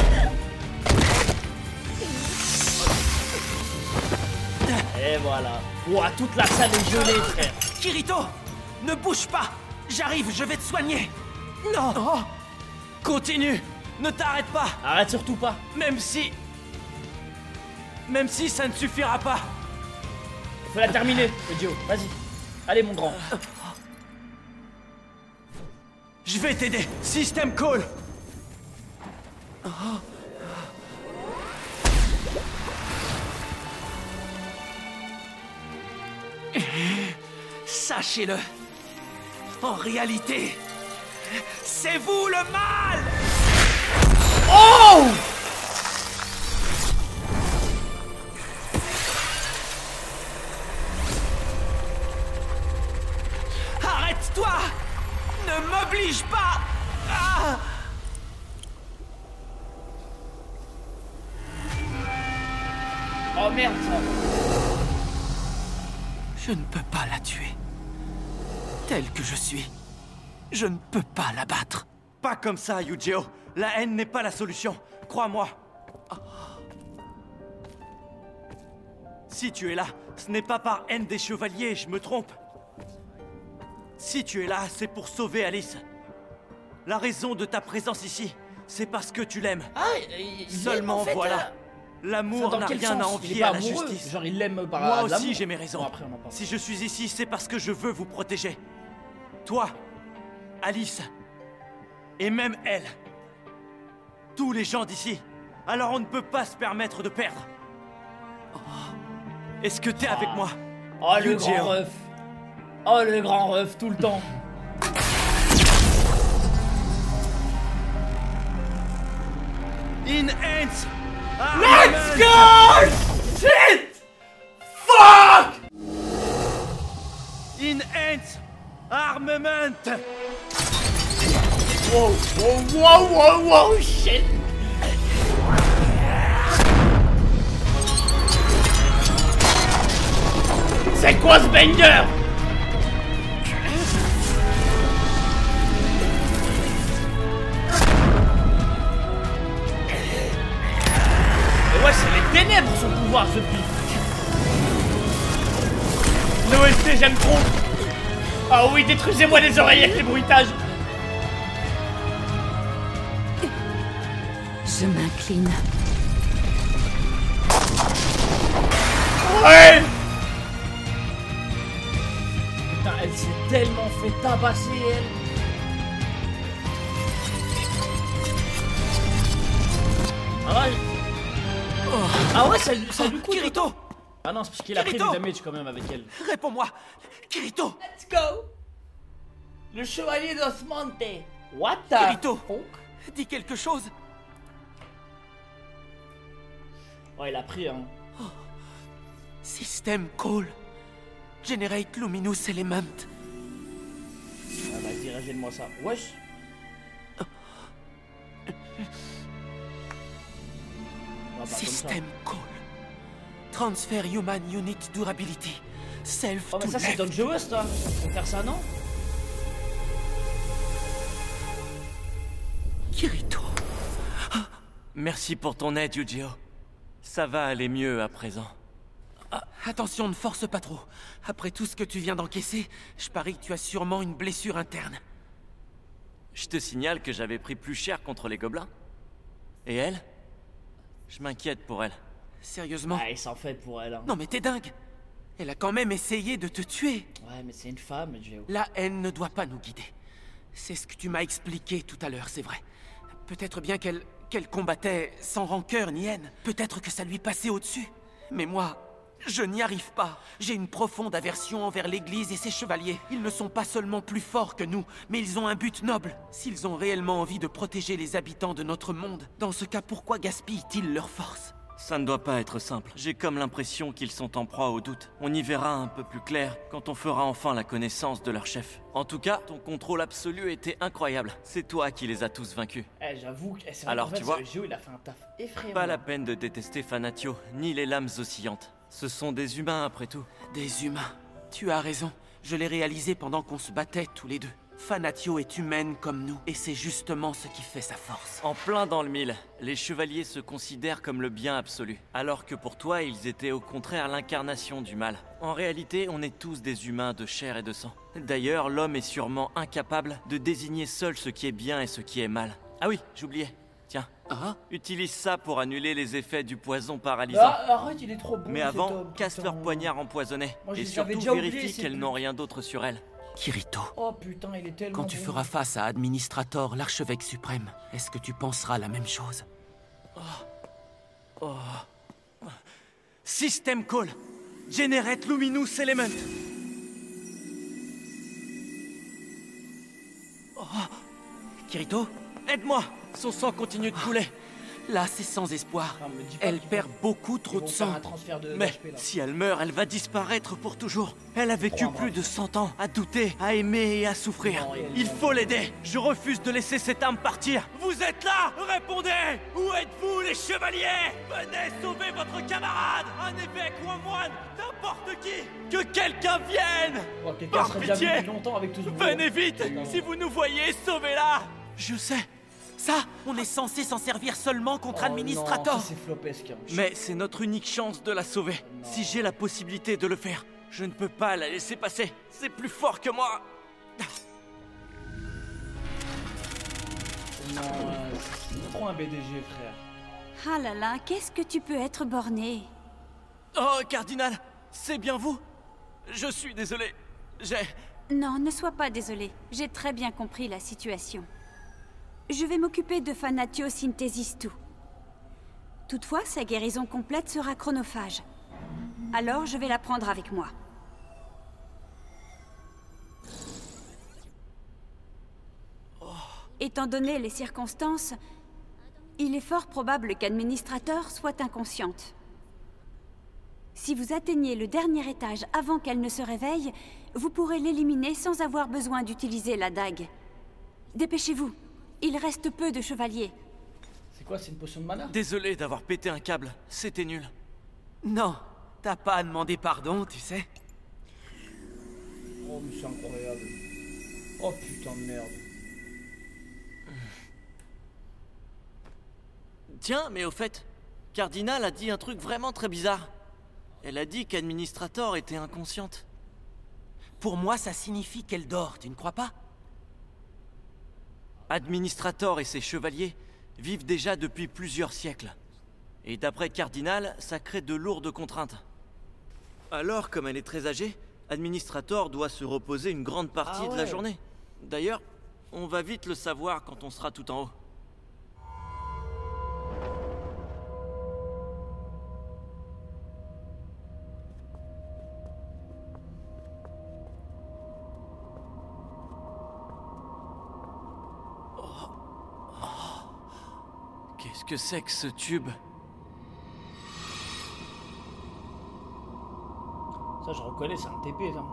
Et voilà. Ouah, toute la salle est gelée, frère. Kirito! Ne bouge pas! J'arrive, je vais te soigner! Non! Oh. Continue! Ne t'arrête pas! Arrête surtout pas. Même si ça ne suffira pas! Faut la terminer, le duo. Vas-y. Allez, mon grand. Je vais t'aider! System Call! Sachez-le, en réalité, c'est vous le mal! Oh! Arrête-toi! Ne m'oblige pas! Ah! Oh merde, ça. Je ne peux pas la tuer. Tel que je suis, je ne peux pas la battre. Pas comme ça, Yujiro. La haine n'est pas la solution. Crois-moi. Oh. Si tu es là, ce n'est pas par haine des chevaliers, je me trompe. Si tu es là, c'est pour sauver Alice. La raison de ta présence ici, c'est parce que tu l'aimes. Ah, Seulement en fait, voilà. L'amour n'a rien à envier à la justice. Genre il l'aime par Moi l'amour. aussi j'ai mes raisons. Bon, après, on en parle. Si je suis ici, c'est parce que je veux vous protéger. Toi, Alice, et même elle. Tous les gens d'ici. Alors on ne peut pas se permettre de perdre. Oh. Est-ce que t'es avec moi? Oh le Yujiro. grand ref. Oh le grand ref tout le temps. In Ants Let's go! Shit! Fuck! In Ants Armament. Wow, wow, wow, wow, wow, shit! C'est quoi ce banger? Mais ouais, c'est les ténèbres son pouvoir, ce pif. L'OST, j'aime trop. Ah oui, détruisez-moi les oreilles avec les bruitages. Je m'incline. Ouais. Putain, elle s'est tellement fait tabasser, elle. Ah ouais, ah ouais, ça lui coûte. Kirito. Ah non, c'est parce qu'il a pris du Kirito. damage quand même avec elle. Réponds-moi. Kirito. Let's go. Le chevalier d'Osmante. What the Kirito. fuck? Dis quelque chose. Oh, il a pris, hein. System Call. Generate Luminous Element. Ah, vas-y, régène-moi ça. Wesh. Ah, bah, System Call. Transfer Human Unit Durability. Self oh, mais to ça, c'est left. dangereux, ça. Faut faire ça, non? Kirito. Merci pour ton aide, Yu-Gi-Oh! Ça va aller mieux à présent. Ah, attention, ne force pas trop. Après tout ce que tu viens d'encaisser, je parie que tu as sûrement une blessure interne. Je te signale que j'avais pris plus cher contre les gobelins. Et elle? Je m'inquiète pour elle. Sérieusement? Ah, il s'en fait pour elle, hein. Non mais t'es dingue. Elle a quand même essayé de te tuer. Ouais, mais c'est une femme, Géo. La haine ne doit pas nous guider. C'est ce que tu m'as expliqué tout à l'heure, c'est vrai. Peut-être bien qu'elle combattait sans rancœur ni haine. Peut-être que ça lui passait au-dessus. Mais moi, je n'y arrive pas. J'ai une profonde aversion envers l'Église et ses chevaliers. Ils ne sont pas seulement plus forts que nous, mais ils ont un but noble. S'ils ont réellement envie de protéger les habitants de notre monde, dans ce cas, pourquoi gaspillent-ils leur force? Ça ne doit pas être simple. J'ai comme l'impression qu'ils sont en proie au doute. On y verra un peu plus clair quand on fera enfin la connaissance de leur chef. En tout cas, ton contrôle absolu était incroyable. C'est toi qui les as tous vaincus. Eh, j'avoue que... c'est vrai Alors, qu'en fait, tu vois, Géo, il a fait un taf effrayant. Pas la peine de détester Fanatio, ni les lames oscillantes. Ce sont des humains après tout. Des humains. Tu as raison. Je l'ai réalisé pendant qu'on se battait tous les deux. Fanatio est humaine comme nous, et c'est justement ce qui fait sa force. En plein dans le mille, les chevaliers se considèrent comme le bien absolu, alors que pour toi, ils étaient au contraire l'incarnation du mal. En réalité, on est tous des humains de chair et de sang. D'ailleurs, l'homme est sûrement incapable de désigner seul ce qui est bien et ce qui est mal. Ah oui, j'oubliais. Tiens, utilise ça pour annuler les effets du poison paralysant. Ah, arrête, il est trop bon. Mais cet avant, homme, casse putain. leur poignard empoisonné. Moi, je Et les avais surtout, déjà oubliés, vérifie ces qu'elles putes. n'ont rien d'autre sur elles. Kirito, Oh putain, il est tellement quand tu bon. feras face à Administrator, l'archevêque suprême, est-ce que tu penseras la même chose? System Call. Generate Luminous Element. Kirito, Aide-moi! Son sang continue de couler. là c'est sans espoir. Ah, me dis pas Elle qu'ils perd beaucoup Ils trop vont de faire sang. un transfert de Mais HP, là. si elle meurt, elle va disparaître pour toujours. Elle a vécu Crois-moi. plus de 100 ans à douter, à aimer et à souffrir. Non, Il faut l'aider. Je refuse de laisser cette âme partir. Vous êtes là? Répondez! Où êtes-vous, les chevaliers? Venez sauver votre camarade! Un évêque ou un moine, n'importe qui! Que quelqu'un vienne! Oh, quelqu'un Par serait bien pitié. depuis longtemps avec tout ce bruit. Venez vite! Non. Si vous nous voyez, sauvez-la! Je sais. Ça, on est censé s'en servir seulement contre Oh Administrator. non, ça, c'est flopesque. Hein. Mais c'est notre unique chance de la sauver. Non. Si j'ai la possibilité de le faire, je ne peux pas la laisser passer. C'est plus fort que moi. Non, c'est trop un BDG, frère. Ah là là, qu'est-ce que tu peux être borné? Oh, Cardinal, c'est bien vous? Je suis désolé. Non, ne sois pas désolé. J'ai très bien compris la situation. Je vais m'occuper de Fanatio Synthesis 2. Toutefois, sa guérison complète sera chronophage. Alors, je vais la prendre avec moi. Étant donné les circonstances, Il est fort probable qu'Administrator soit inconsciente. Si vous atteignez le dernier étage avant qu'elle ne se réveille, vous pourrez l'éliminer sans avoir besoin d'utiliser la dague. Dépêchez-vous, il reste peu de chevaliers. C'est quoi, c'est une potion de mana? Désolé d'avoir pété un câble, c'était nul. Non, t'as pas à demander pardon, tu sais. Oh, mais c'est incroyable. Oh putain de merde. Tiens, mais au fait, Cardinal a dit un truc vraiment très bizarre. Elle a dit qu'Administrator était inconsciente. Pour moi, ça signifie qu'elle dort, tu ne crois pas? Administrator et ses chevaliers vivent déjà depuis plusieurs siècles. Et d'après Cardinal, ça crée de lourdes contraintes. Alors, comme elle est très âgée, Administrator doit se reposer une grande partie de la journée. D'ailleurs, on va vite le savoir quand on sera tout en haut. Qu'est-ce que c'est que ce tube? Ça, je reconnais, c'est un TP, ça.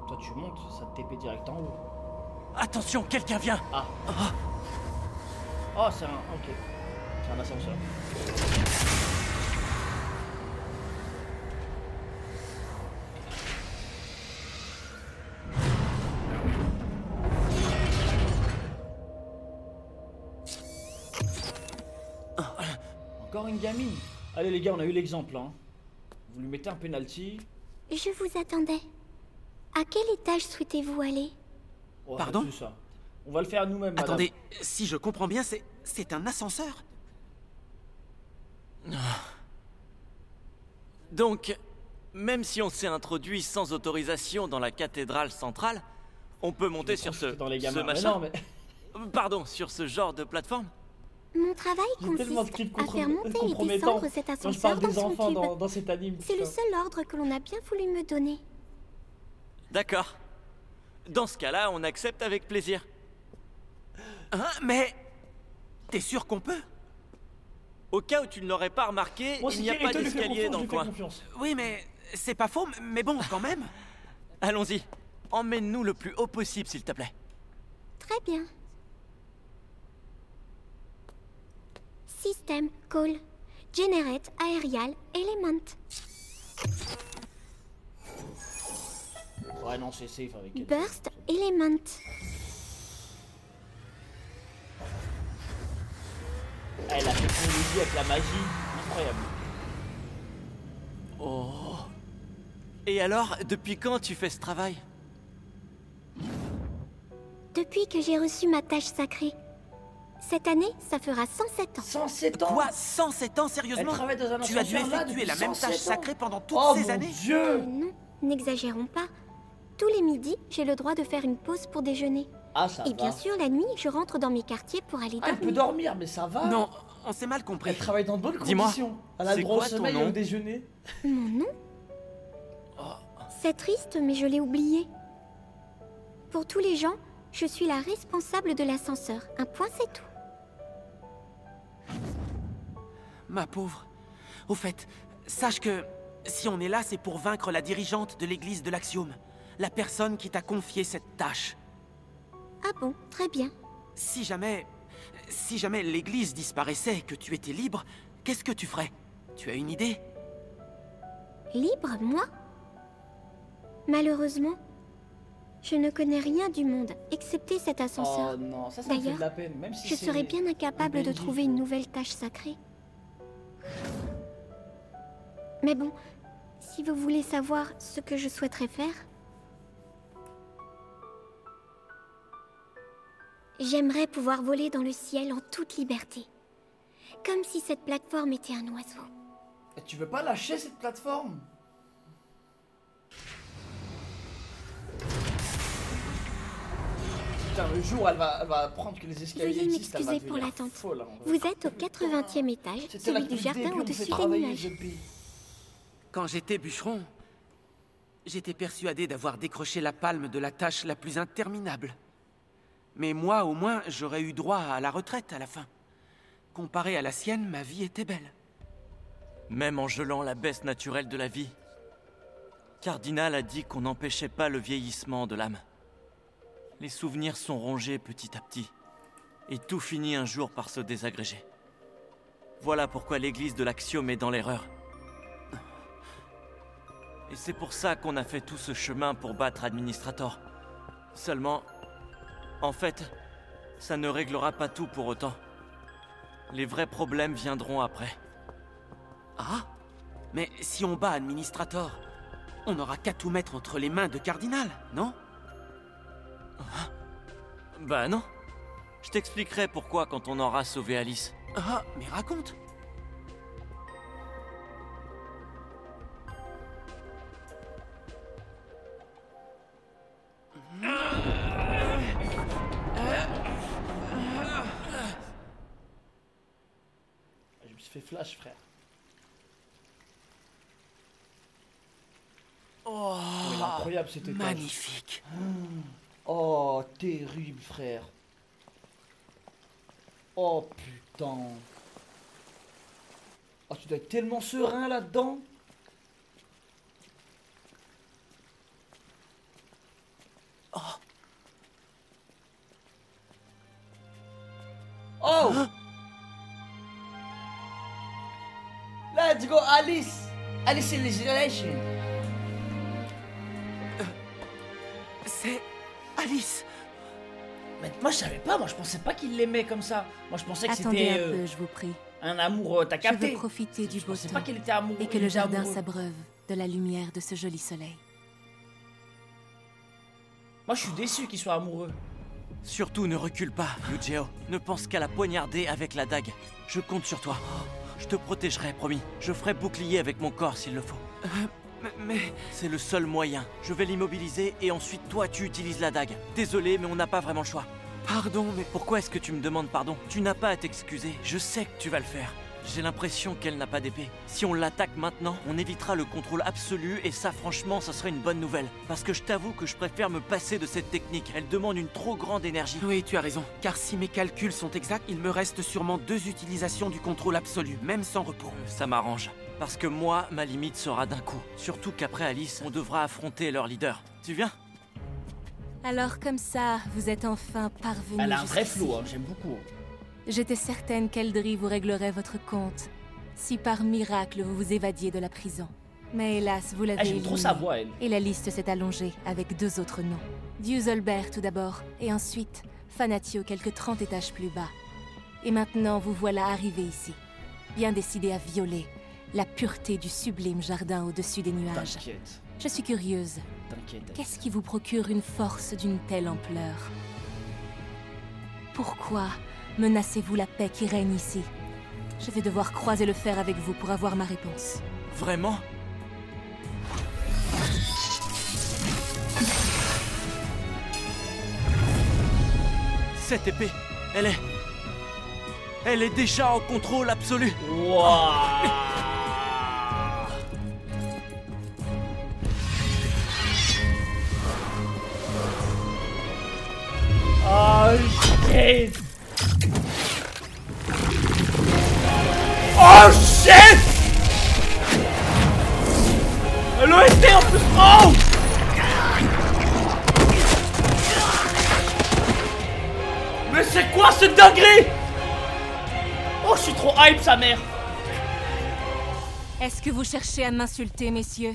Toi, tu montes, ça te TP direct en haut. Attention, quelqu'un vient! Ah. Oh, c'est un... Ok. C'est un ascenseur. Encore une gamine. Allez les gars, on a eu l'exemple, hein. Vous lui mettez un penalty. Je vous attendais. À quel étage souhaitez-vous aller? Oh, Pardon? c'est ça. On va le faire nous-mêmes, madame. Attendez, si je comprends bien, c'est un ascenseur? Donc, même si on s'est introduit sans autorisation dans la cathédrale centrale, on peut monter sur ce machin. Non, mais... Pardon, sur ce genre de plateforme? Mon travail tellement de consiste clips à faire monter et compromettants descendre cet quand je parle ascenseur dans des son enfants tube. dans cet anime. C'est le putain. seul ordre que l'on a bien voulu me donner. D'accord. Dans ce cas-là, on accepte avec plaisir. Hein? Mais... T'es sûr qu'on peut? Au cas où tu ne l'aurais pas remarqué, Moi, il si n'y a pas Kirito lui fait d'escalier confiance, dans je le lui fais coin. confiance. Oui, mais... C'est pas faux, mais bon, quand même. Allons-y. Emmène-nous le plus haut possible, s'il te plaît. Très bien. Système Call. Generate Aerial Element. Ouais, non, c'est safe avec elle. Burst Element. Elle a fait son avec la magie. Incroyable. Oh. Et alors, depuis quand tu fais ce travail? Depuis que j'ai reçu ma tâche sacrée. Cette année, ça fera 107 ans. 107 ans. Quoi? 107 ans, Elle sérieusement? travaille dans un Tu as dû ascenseur là effectuer depuis la même 107 tâche ans. sacrée pendant toutes Oh ces mon années? Dieu. Non, n'exagérons pas. Tous les midis, j'ai le droit de faire une pause pour déjeuner. Ah, ça Et va. bien sûr, la nuit, je rentre dans mes quartiers pour aller Ah, elle peut dormir. dormir, mais ça va. Non, on s'est mal compris. Elle travaille dans de bonnes Dis-moi, conditions. Elle a c'est le droit au quoi ton sommeil et nom? au déjeuner. Mon nom? C'est triste, mais je l'ai oublié. Pour tous les gens, je suis la responsable de l'ascenseur. Un point, c'est tout. Ma pauvre. Au fait, sache que si on est là, c'est pour vaincre la dirigeante de l'église de l'Axiome. La personne qui t'a confié cette tâche. Ah bon, très bien. Si jamais l'église disparaissait et que tu étais libre, qu'est-ce que tu ferais? Tu as une idée? Libre, moi? Malheureusement, je ne connais rien du monde, excepté cet ascenseur. Oh non, ça me fait D'ailleurs, de la peine. Même si Je c'est serais bien incapable de bénéfice. trouver une nouvelle tâche sacrée. Mais bon, si vous voulez savoir ce que je souhaiterais faire, j'aimerais pouvoir voler dans le ciel en toute liberté. Comme si cette plateforme était un oiseau. Et tu veux pas lâcher cette plateforme? Putain, le jour où elle va apprendre que les escaliers Veuillez existent, elle va m'excuser pour devenir l'attente. folle, hein. Vous êtes au 80e étage, C'était là celui que du jardin on me fait au-dessus des travailler, nuages. Jumpy. Quand j'étais bûcheron, j'étais persuadé d'avoir décroché la palme de la tâche la plus interminable. Mais moi, au moins, j'aurais eu droit à la retraite à la fin. Comparé à la sienne, ma vie était belle. Même en gelant la baisse naturelle de la vie, Cardinal a dit qu'on n'empêchait pas le vieillissement de l'âme. Les souvenirs sont rongés petit à petit, et tout finit un jour par se désagréger. Voilà pourquoi l'église de l'Axiome est dans l'erreur. Et c'est pour ça qu'on a fait tout ce chemin pour battre Administrator. Seulement, en fait, ça ne réglera pas tout pour autant. Les vrais problèmes viendront après. Ah? Mais si on bat Administrator, on n'aura qu'à tout mettre entre les mains de Cardinal, non? Bah non. Je t'expliquerai pourquoi quand on aura sauvé Alice. Ah, mais raconte. Je me suis fait flash, frère. Oh, Il est incroyable cet étage. magnifique. Oh, terrible, frère. Oh, putain. Oh, tu dois être tellement serein là-dedans. Oh. Oh. Let's go, Alice. Alice in Isolation. C'est Alice. Mais moi je savais pas, moi je pensais pas qu'il l'aimait comme ça. Moi je pensais que Attendez c'était un peu, je vous prie. un amour, t'as Je capté. veux profiter du Je beau pensais temps pas qu'il était amoureux. et que il le était jardin amoureux. s'abreuve de la lumière de ce joli soleil. Moi je suis déçu qu'il soit amoureux. Surtout ne recule pas, Yujiro. Ne pense qu'à la poignarder avec la dague. Je compte sur toi. Je te protégerai, promis. Je ferai bouclier avec mon corps s'il le faut. Mais... C'est le seul moyen. Je vais l'immobiliser et ensuite toi tu utilises la dague. Désolé, mais on n'a pas vraiment le choix. Pardon, mais... Pourquoi est-ce que tu me demandes pardon? Tu n'as pas à t'excuser. Je sais que tu vas le faire. J'ai l'impression qu'elle n'a pas d'épée. Si on l'attaque maintenant, on évitera le contrôle absolu et ça franchement, ça serait une bonne nouvelle. Parce que je t'avoue que je préfère me passer de cette technique. Elle demande une trop grande énergie. Oui, tu as raison. Car si mes calculs sont exacts, il me reste sûrement 2 utilisations du contrôle absolu, même sans repos. Ça m'arrange. Parce que moi, ma limite sera d'un coup. Surtout qu'après Alice, on devra affronter leur leader. Tu viens? Alors comme ça, vous êtes enfin parvenu. Elle a un vrai jusqu'ici. flow, hein, j'aime beaucoup. J'étais certaine qu'Eldry vous réglerait votre compte, si par miracle vous vous évadiez de la prison. Mais hélas, vous l'avez J'aime trop éliminé. sa voix, elle. Et la liste s'est allongée avec 2 autres noms. Dueselbert tout d'abord, et ensuite Fanatio quelques 30 étages plus bas. Et maintenant vous voilà arrivé ici, bien décidé à violer la pureté du sublime jardin au-dessus des nuages. T'inquiète, Je suis curieuse, t'inquiète. qu'est-ce qui vous procure une force d'une telle ampleur? Pourquoi menacez-vous la paix qui règne ici? Je vais devoir croiser le fer avec vous pour avoir ma réponse. Vraiment? Cette épée, elle est déjà en contrôle absolu. Wouah. Oh shit! Oh shit! L'OST en plus! Oh! Mais c'est quoi ce dinguerie? Oh, je suis trop hype, sa mère! Est-ce que vous cherchez à m'insulter, messieurs?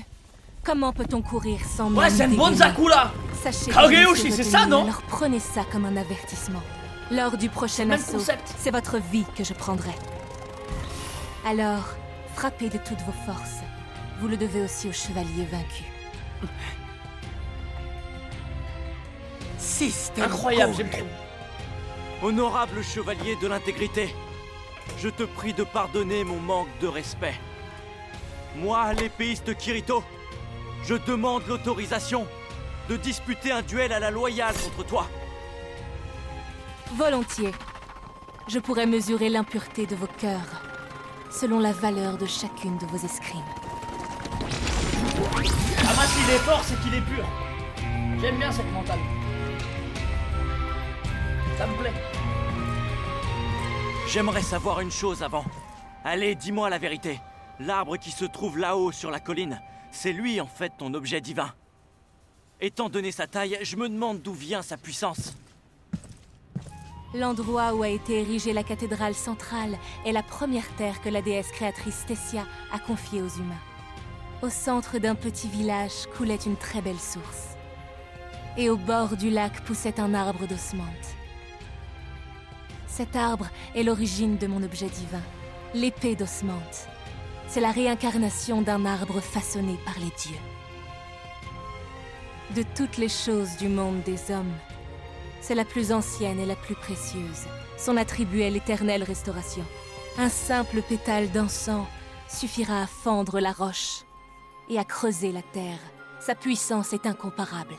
Comment peut-on courir sans Ouais, même c'est une bonne dégainer? Zaku là! Sachez Kageyoshi, que c'est vous ça, retenez, non? alors prenez ça comme un avertissement. Lors du prochain Même assaut, concept. c'est votre vie que je prendrai. Alors, frappez de toutes vos forces. Vous le devez aussi aux chevaliers vaincus. Système Incroyable, cool. j'aime trop. Honorable chevalier de l'intégrité, je te prie de pardonner mon manque de respect. Moi, l'épéiste Kirito, je demande l'autorisation de disputer un duel à la loyale contre toi. Volontiers. Je pourrais mesurer l'impureté de vos cœurs, selon la valeur de chacune de vos escrimes. Ah, moi, s'il est fort, c'est qu'il est pur. J'aime bien cette mentale. Ça me plaît. J'aimerais savoir une chose avant. Allez, dis-moi la vérité. L'arbre qui se trouve là-haut sur la colline, c'est lui en fait ton objet divin. Étant donné sa taille, je me demande d'où vient sa puissance. L'endroit où a été érigée la cathédrale centrale est la première terre que la déesse créatrice Tessia a confiée aux humains. Au centre d'un petit village coulait une très belle source. Et au bord du lac poussait un arbre d'osmante. Cet arbre est l'origine de mon objet divin, l'épée d'osmante. C'est la réincarnation d'un arbre façonné par les dieux. De toutes les choses du monde des hommes, c'est la plus ancienne et la plus précieuse. Son attribut est l'éternelle restauration. Un simple pétale d'encens suffira à fendre la roche et à creuser la terre. Sa puissance est incomparable.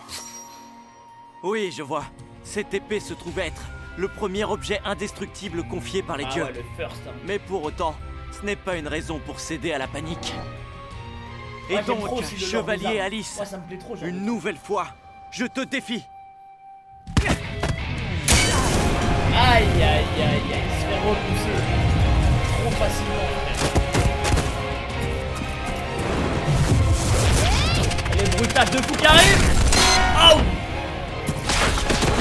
Oui, je vois. Cette épée se trouve être le premier objet indestructible confié par les dieux. Ouais, le first, hein. Mais pour autant, ce n'est pas une raison pour céder à la panique. Et Ouais, j'aime donc, trop aussi le lore des chevalier armes. Alice, Moi, ça me plaît trop, genre. une nouvelle fois, je te défie. Aïe, aïe, aïe, aïe, il se fait repousser trop facilement, frère. Les bruitages de fou qui arrivent. Oh.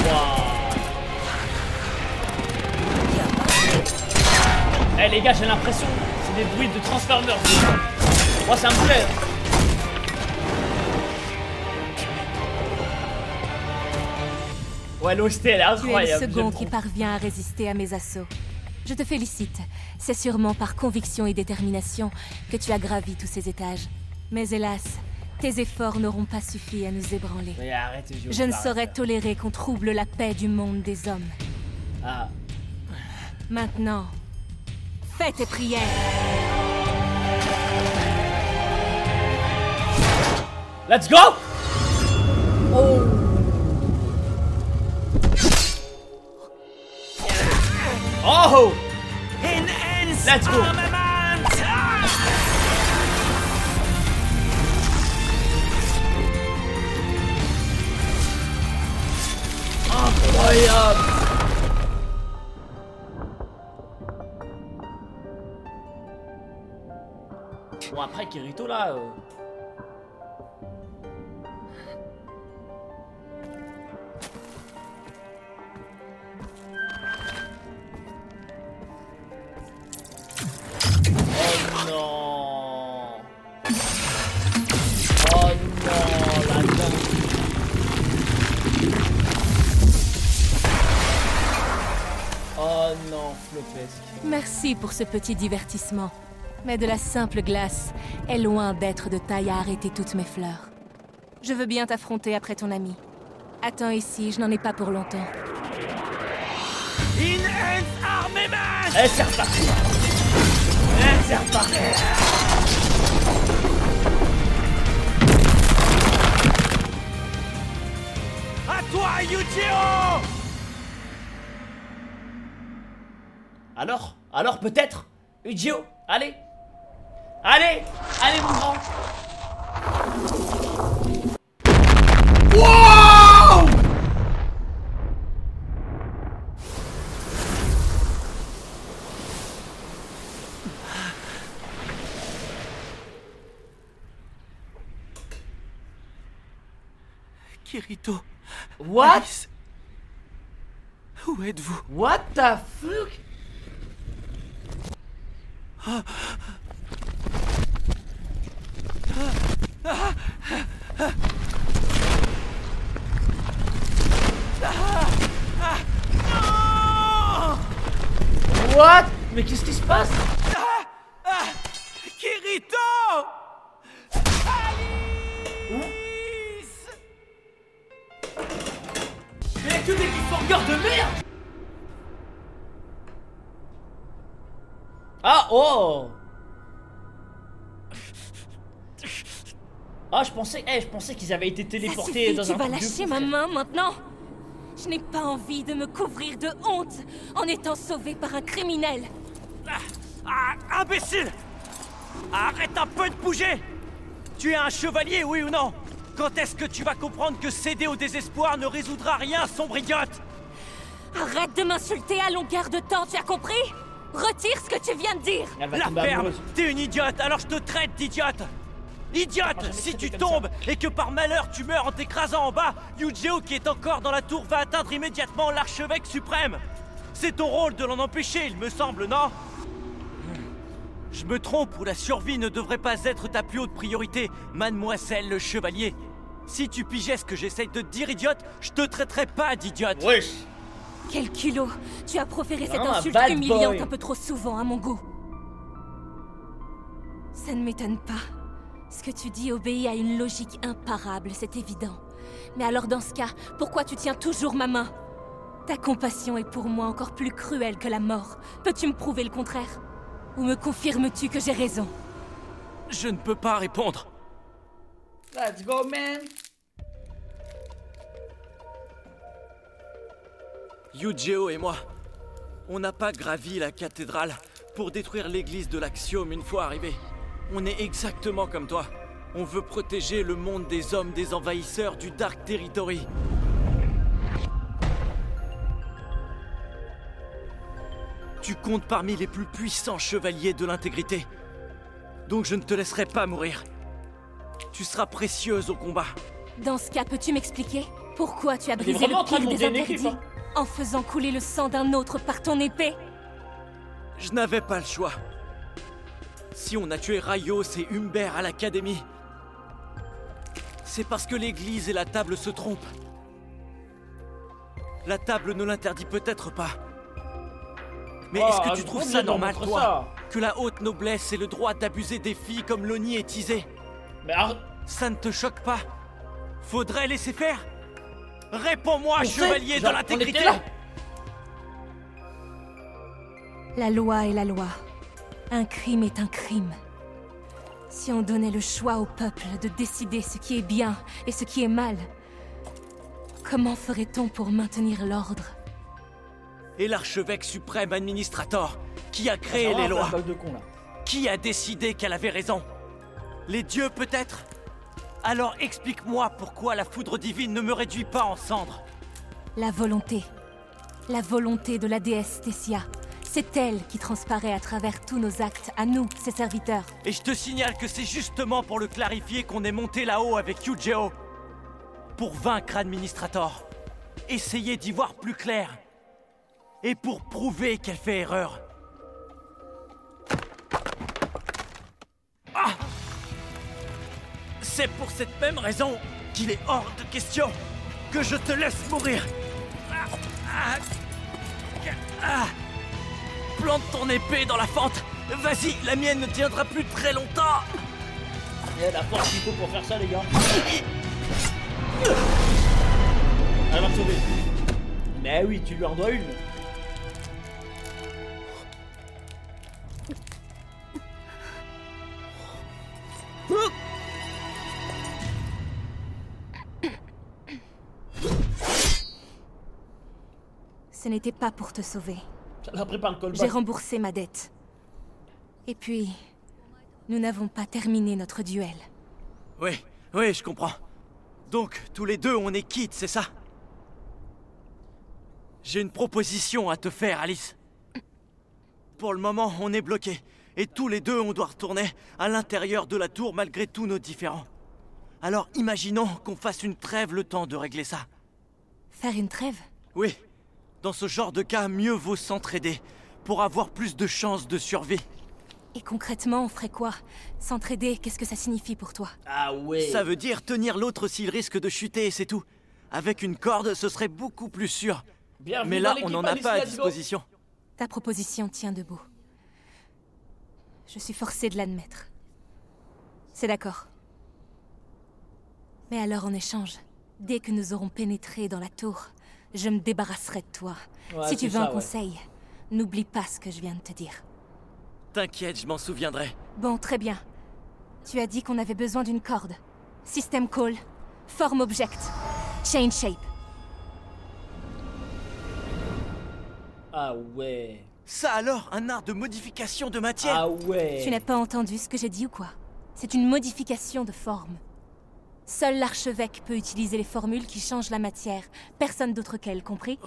Waouh. Eh les gars, j'ai l'impression c'est des bruits de Transformers. Moi ça me plaît. Ouais, l'OST elle est incroyable. Tu es le second j'aime qui trop. parvient à résister à mes assauts. Je te félicite. C'est sûrement par conviction et détermination que tu as gravi tous ces étages. Mais hélas, tes efforts n'auront pas suffi à nous ébranler. Mais arrête, Je ne saurais tolérer qu'on trouble la paix du monde des hommes. Ah. Maintenant, fais tes prières. Let's go. Oh. Oh. Let's go. Incroyable. Bon après Kirito là Oh non. Oh non, la dingue. Oh non, flopesque. Merci pour ce petit divertissement. Mais de la simple glace est loin d'être de taille à arrêter toutes mes fleurs. Je veux bien t'affronter après ton ami. Attends ici, je n'en ai pas pour longtemps. Eh, c'est reparti. Eh, c'est reparti. À toi, Yujiro! Alors peut-être Ujio, allez. Allez, allez mon grand. Wow! Kirito. What? Alice. Où êtes-vous? What the fuck? What? Mais qu'est-ce qui se passe? Kirito! Mais y'a que des cliffhangers de merde! Ah, oh! Ah, je pensais qu'ils avaient été Ça téléportés suffit, dans tu un vas truc de lâcher fou, ma frère. main maintenant. Je n'ai pas envie de me couvrir de honte en étant sauvée par un criminel. Imbécile! Arrête un peu de bouger! Tu es un chevalier, oui ou non? Quand est-ce que tu vas comprendre que céder au désespoir ne résoudra rien, sombrignotte? Arrête de m'insulter à longueur de temps, tu as compris? Retire ce que tu viens de dire. Elle va La tomber ferme! amoureuse. T'es une idiote, alors je te traite d'idiote! Idiote! Si tu tombes et que par malheur tu meurs en t'écrasant en bas, Yu-Gi-Oh qui est encore dans la tour va atteindre immédiatement l'archevêque suprême! C'est ton rôle de l'en empêcher, il me semble, non? Je me trompe ou la survie ne devrait pas être ta plus haute priorité, mademoiselle le chevalier? Si tu pigeais ce que j'essaye de te dire, idiote, je te traiterais pas d'idiote! Wesh. Quel culot. Tu as proféré cette Vraiment un insulte bad humiliante boy. un peu trop souvent à mon goût. Ça ne m'étonne pas. Ce que tu dis obéit à une logique imparable, c'est évident. Mais alors dans ce cas, pourquoi tu tiens toujours ma main? Ta compassion est pour moi encore plus cruelle que la mort. Peux-tu me prouver le contraire? Ou me confirmes-tu que j'ai raison? Je ne peux pas répondre. Let's go, man. Yu-Gi-Oh et moi, on n'a pas gravi la cathédrale pour détruire l'église de l'Axiome une fois arrivé. On est exactement comme toi. On veut protéger le monde des hommes des envahisseurs du Dark Territory. Tu comptes parmi les plus puissants chevaliers de l'intégrité. Donc je ne te laisserai pas mourir. Tu seras précieuse au combat. Dans ce cas, peux-tu m'expliquer pourquoi tu as Il est brisé vraiment en le train de pire des monter une équipe, interdits en faisant couler le sang d'un autre par ton épée? Je n'avais pas le choix. Si on a tué Raios et Humbert à l'académie, c'est parce que l'église et la table se trompent. La table ne l'interdit peut-être pas. Mais est-ce que tu trouves ça normal, toi, que la haute noblesse ait le droit d'abuser des filles comme Loni et Tizé? Mais arrête. Ça ne te choque pas? Faudrait laisser faire? Réponds-moi, On chevalier sait, de genre, l'intégrité! on était là. La loi est la loi. Un crime est un crime. Si on donnait le choix au peuple de décider ce qui est bien et ce qui est mal, comment ferait-on pour maintenir l'ordre? Et l'archevêque suprême administrator, qui a créé Ça va, les un lois? flashback de con, là. Qui a décidé qu'elle avait raison? Les dieux peut-être? Alors explique-moi pourquoi la foudre divine ne me réduit pas en cendres. La volonté. La volonté de la déesse Tessia. C'est elle qui transparaît à travers tous nos actes, à nous, ses serviteurs. Et je te signale que c'est justement pour le clarifier qu'on est monté là-haut avec Yu-Gi-Oh! Pour vaincre Administrator. Essayer d'y voir plus clair. Et pour prouver qu'elle fait erreur. Ah! C'est pour cette même raison qu'il est hors de question que je te laisse mourir. Plante ton épée dans la fente. Vas-y, la mienne ne tiendra plus très longtemps. Il y a la force qu'il faut pour faire ça, les gars. Elle va te sauver. Mais oui, tu lui en dois une. Ce n'était pas pour te sauver. Ça l'a pris par le J'ai callback. remboursé ma dette. Et puis, nous n'avons pas terminé notre duel. Oui, je comprends. Donc, tous les deux, on est quittes, c'est ça? J'ai une proposition à te faire, Alice. Pour le moment, on est bloqués. Et tous les deux, on doit retourner à l'intérieur de la tour malgré tous nos différends. Alors, imaginons qu'on fasse une trêve le temps de régler ça. Faire une trêve? Oui. Dans ce genre de cas, mieux vaut s'entraider pour avoir plus de chances de survie. Et concrètement, on ferait quoi? S'entraider, qu'est-ce que ça signifie pour toi? Ah ouais. Ça veut dire tenir l'autre s'il risque de chuter, c'est tout. Avec une corde, ce serait beaucoup plus sûr. Bienvenue Mais dans là, l'équipe, on n'en a Alice, pas à let's go. disposition. Ta proposition tient debout. Je suis forcée de l'admettre. C'est d'accord. Mais alors en échange, dès que nous aurons pénétré dans la tour, je me débarrasserai de toi. Ouais, Si tu c'est veux ça, un ouais. conseil, n'oublie pas ce que je viens de te dire. T'inquiète, je m'en souviendrai. Bon, très bien. Tu as dit qu'on avait besoin d'une corde. System call, form object, change shape. Ah ouais. Ça alors, un art de modification de matière? Ah ouais. Tu n'as pas entendu ce que j'ai dit ou quoi? C'est une modification de forme. Seul l'archevêque peut utiliser les formules qui changent la matière. Personne d'autre qu'elle, compris?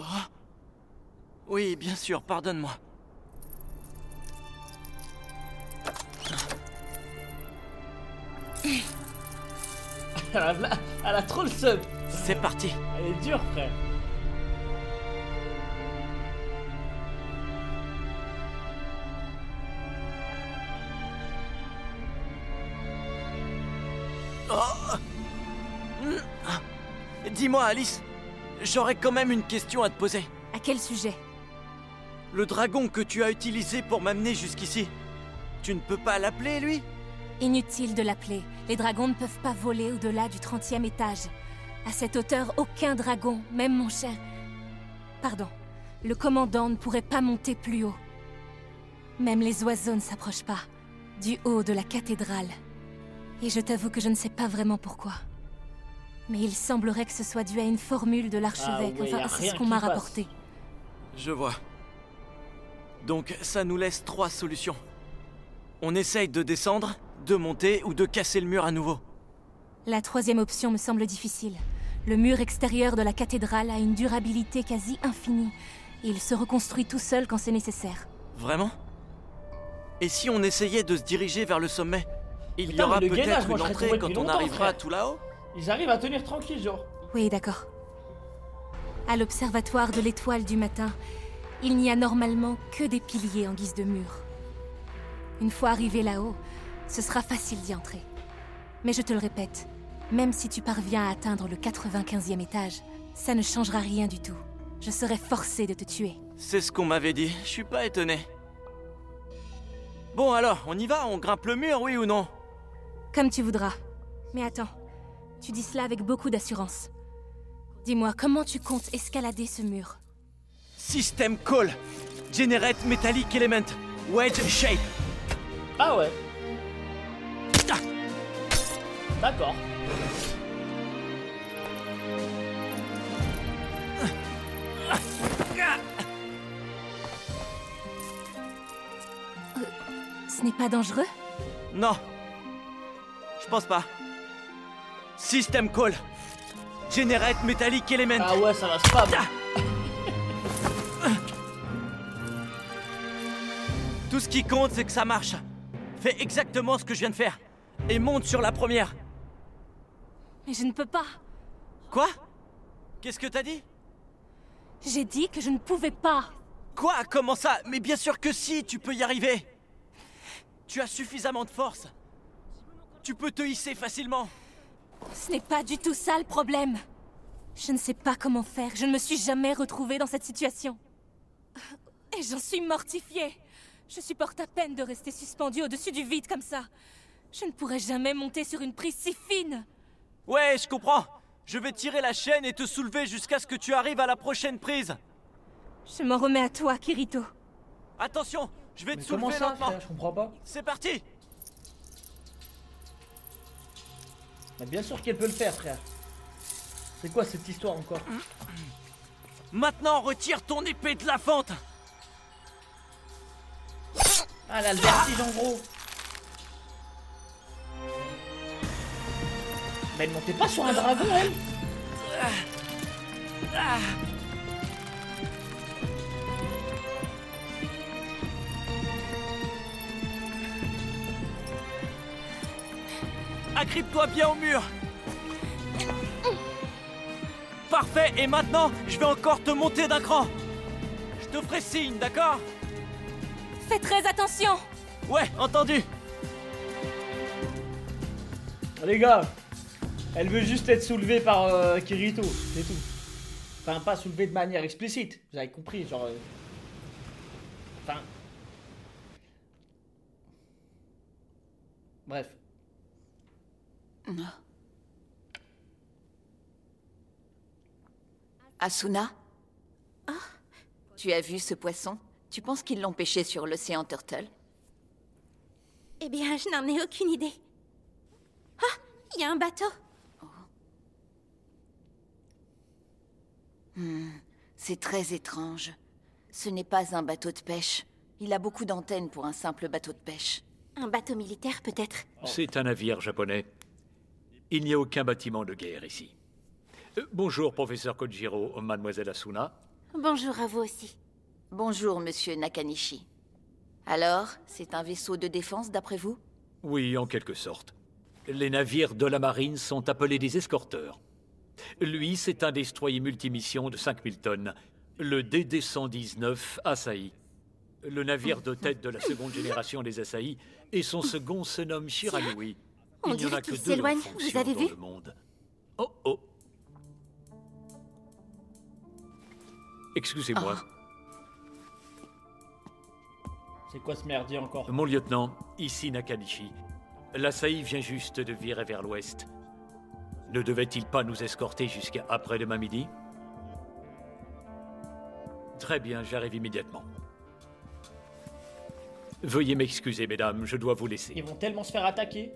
Oui, bien sûr, pardonne-moi. Elle a trop le seum. C'est parti. Elle est dure, frère. Dis-moi, Alice, j'aurais quand même une question à te poser. À quel sujet? Le dragon que tu as utilisé pour m'amener jusqu'ici, tu ne peux pas l'appeler, lui? Inutile de l'appeler. Les dragons ne peuvent pas voler au-delà du 30e étage. À cette hauteur, aucun dragon, même mon cher... Pardon. Le commandant ne pourrait pas monter plus haut. Même les oiseaux ne s'approchent pas. Du haut de la cathédrale. Et je t'avoue que je ne sais pas vraiment pourquoi. Mais il semblerait que ce soit dû à une formule de l'archevêque. ouais, Enfin, c'est ce qu'on m'a rapporté. Je vois. Donc, ça nous laisse 3 solutions. On essaye de descendre, de monter ou de casser le mur à nouveau. La 3e option me semble difficile. Le mur extérieur de la cathédrale a une durabilité quasi infinie. Et il se reconstruit tout seul quand c'est nécessaire. Vraiment? Et si on essayait de se diriger vers le sommet? Il Putain, y aura mais le gainage, peut-être moi, une je serais entrée tombé quand depuis on longtemps, arrivera frère. tout là-haut? Ils arrivent à tenir tranquille, genre. Oui, d'accord. À l'observatoire de l'étoile du matin, il n'y a normalement que des piliers en guise de mur. Une fois arrivé là-haut, ce sera facile d'y entrer. Mais je te le répète, même si tu parviens à atteindre le 95e étage, ça ne changera rien du tout. Je serai forcé de te tuer. C'est ce qu'on m'avait dit, je suis pas étonné. Bon alors, on y va? On grimpe le mur, oui ou non? Comme tu voudras. Mais attends, tu dis cela avec beaucoup d'assurance. Dis-moi, comment tu comptes escalader ce mur? System Call. Generate Metallic Element. Wedge Shape. Ah ouais. Ah. D'accord. Ce n'est pas dangereux? Non. Je pense pas. System Call. Generate Metallic Element. Ah ouais, ça va spam. Tout ce qui compte, c'est que ça marche. Fais exactement ce que je viens de faire. Et monte sur la première. Mais je ne peux pas. Quoi? Qu'est-ce que t'as dit? J'ai dit que je ne pouvais pas. Quoi? Comment ça? Mais bien sûr que si, tu peux y arriver. Tu as suffisamment de force. Tu peux te hisser facilement. Ce n'est pas du tout ça le problème. Je ne sais pas comment faire. Je ne me suis jamais retrouvée dans cette situation. Et j'en suis mortifiée. Je supporte à peine de rester suspendue au-dessus du vide comme ça. Je ne pourrais jamais monter sur une prise si fine. Ouais, je comprends. Je vais tirer la chaîne et te soulever jusqu'à ce que tu arrives à la prochaine prise. Je m'en remets à toi, Kirito. Attention, je vais te Mais comment soulever ça, lentement. frère? Je comprends pas. C'est parti. Mais bien sûr qu'elle peut le faire, frère. C'est quoi cette histoire encore? Maintenant, retire ton épée de la fente. Ah, elle a le vertige en gros. Mais elle montait pas sur un dragon, elle. Agrippe-toi bien au mur. Parfait, et maintenant, je vais encore te monter d'un cran. Je te ferai signe, d'accord? Fais très attention. Ouais, entendu. Ah, les gars, elle veut juste être soulevée par Kirito, c'est tout. Enfin, pas soulevée de manière explicite, vous avez compris, genre... Enfin... Bref. Asuna? Tu as vu ce poisson? Tu penses qu'ils l'ont pêché sur l'océan Turtle? Eh bien, je n'en ai aucune idée. Ah, il y a un bateau. C'est très étrange. Ce n'est pas un bateau de pêche. Il a beaucoup d'antennes pour un simple bateau de pêche. Un bateau militaire, peut-être. C'est un navire japonais. Il n'y a aucun bâtiment de guerre ici. Bonjour, professeur Kojiro, mademoiselle Asuna. Bonjour à vous aussi. Bonjour, monsieur Nakanishi. Alors, c'est un vaisseau de défense d'après vous? Oui, en quelque sorte. Les navires de la marine sont appelés des escorteurs. Lui, c'est un destroyer multimission de 5000 tonnes, le DD-119 Asahi. Le navire de tête de la seconde génération des Asahi, et son second se nomme Shiranui. On dirait qu'il s'éloigne, vous avez vu? Oh oh. Excusez-moi. C'est quoi ce merdier encore? Mon lieutenant, ici Nakanishi. L'Asahi vient juste de virer vers l'ouest. Ne devait-il pas nous escorter jusqu'à après-demain midi? Très bien, j'arrive immédiatement. Veuillez m'excuser, mesdames, je dois vous laisser. Ils vont tellement se faire attaquer.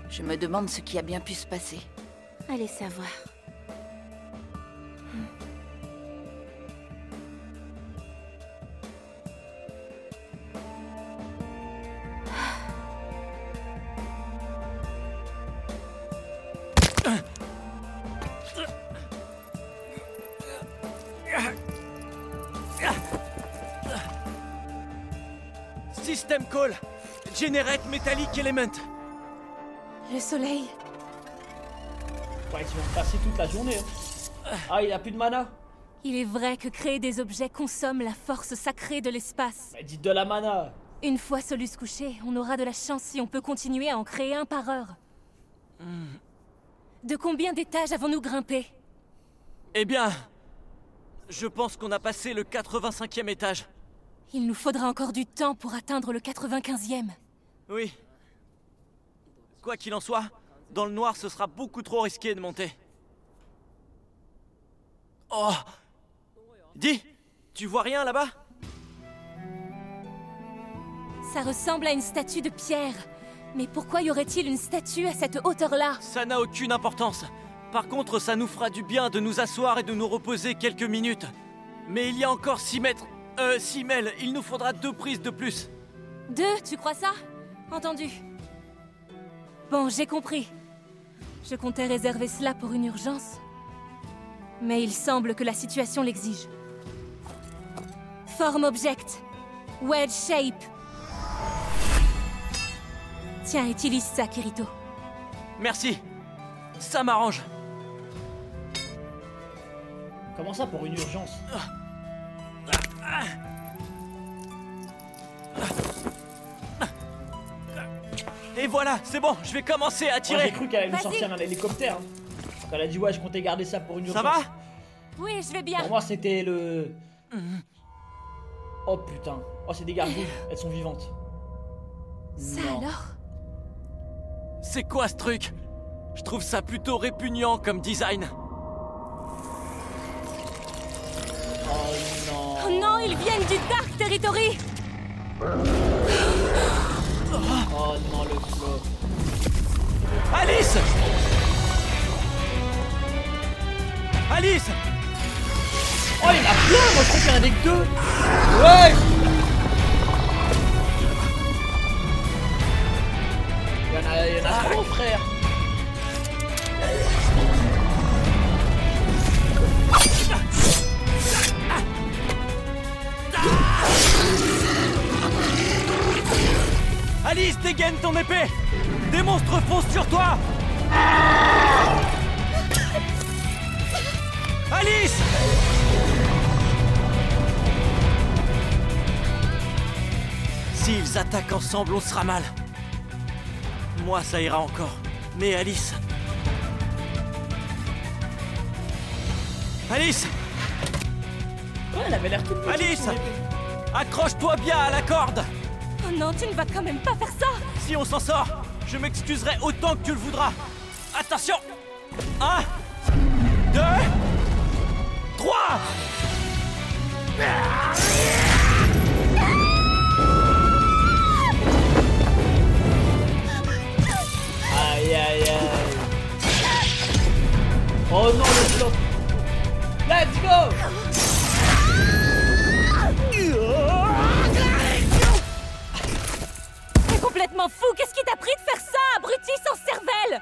Je me demande ce qui a bien pu se passer. Allez savoir. System call. Generate metallic element. Le soleil. Ouais, ils vont passer toute la journée. Hein. Ah, il a plus de mana. Il est vrai que créer des objets consomme la force sacrée de l'espace. Bah, dites de la mana. Une fois Solus couché, on aura de la chance si on peut continuer à en créer un par heure. De combien d'étages avons-nous grimpé? Eh bien... je pense qu'on a passé le 85e étage. Il nous faudra encore du temps pour atteindre le 95e. Oui. Quoi qu'il en soit, dans le noir, ce sera beaucoup trop risqué de monter. Oh! Dis! Tu vois rien là-bas? Ça ressemble à une statue de pierre. Mais pourquoi y aurait-il une statue à cette hauteur-là? Ça n'a aucune importance. Par contre, ça nous fera du bien de nous asseoir et de nous reposer quelques minutes. Mais il y a encore 6 mètres... 6 mèles, il nous faudra 2 prises de plus. 2, tu crois ça? Entendu. Bon, j'ai compris. Je comptais réserver cela pour une urgence. Mais il semble que la situation l'exige. Form object. Wedge shape. Tiens, utilise ça, Kirito. Merci. Ça m'arrange. Comment ça pour une urgence? Et voilà, c'est bon, je vais commencer à tirer. J'ai cru qu'elle allait nous sortir un hélicoptère. Hein. Quand elle a dit ouais, je comptais garder ça pour une urgence. Ça va? Oui, je vais bien. Pour moi, c'était le... Oh putain. Oh, c'est des gargouilles. Elles sont vivantes. Ça non. alors? C'est quoi ce truc? Je trouve ça plutôt répugnant comme design. Oh non. Oh non, ils viennent du Dark Territory! Oh non, le flot. Alice! Alice! Oh, il y en a plein! Moi, je crois qu'il y en avait que 2. Ouais! Il y en a trop, frère! Alice, dégaine ton épée! Des monstres foncent sur toi! Alice! S'ils attaquent ensemble, on sera mal. Moi, ça ira encore. Mais Alice... Alice! Ouais, elle avait l'air toute petite. Alice! Accroche-toi bien à la corde! Oh non, tu ne vas quand même pas faire ça! Si on s'en sort, je m'excuserai autant que tu le voudras. Attention! 1, 2, 3! Aïe aïe aïe. Oh non, le flot. Let's go! T'es complètement fou! Qu'est-ce qui t'a pris de faire ça, abruti sans cervelle?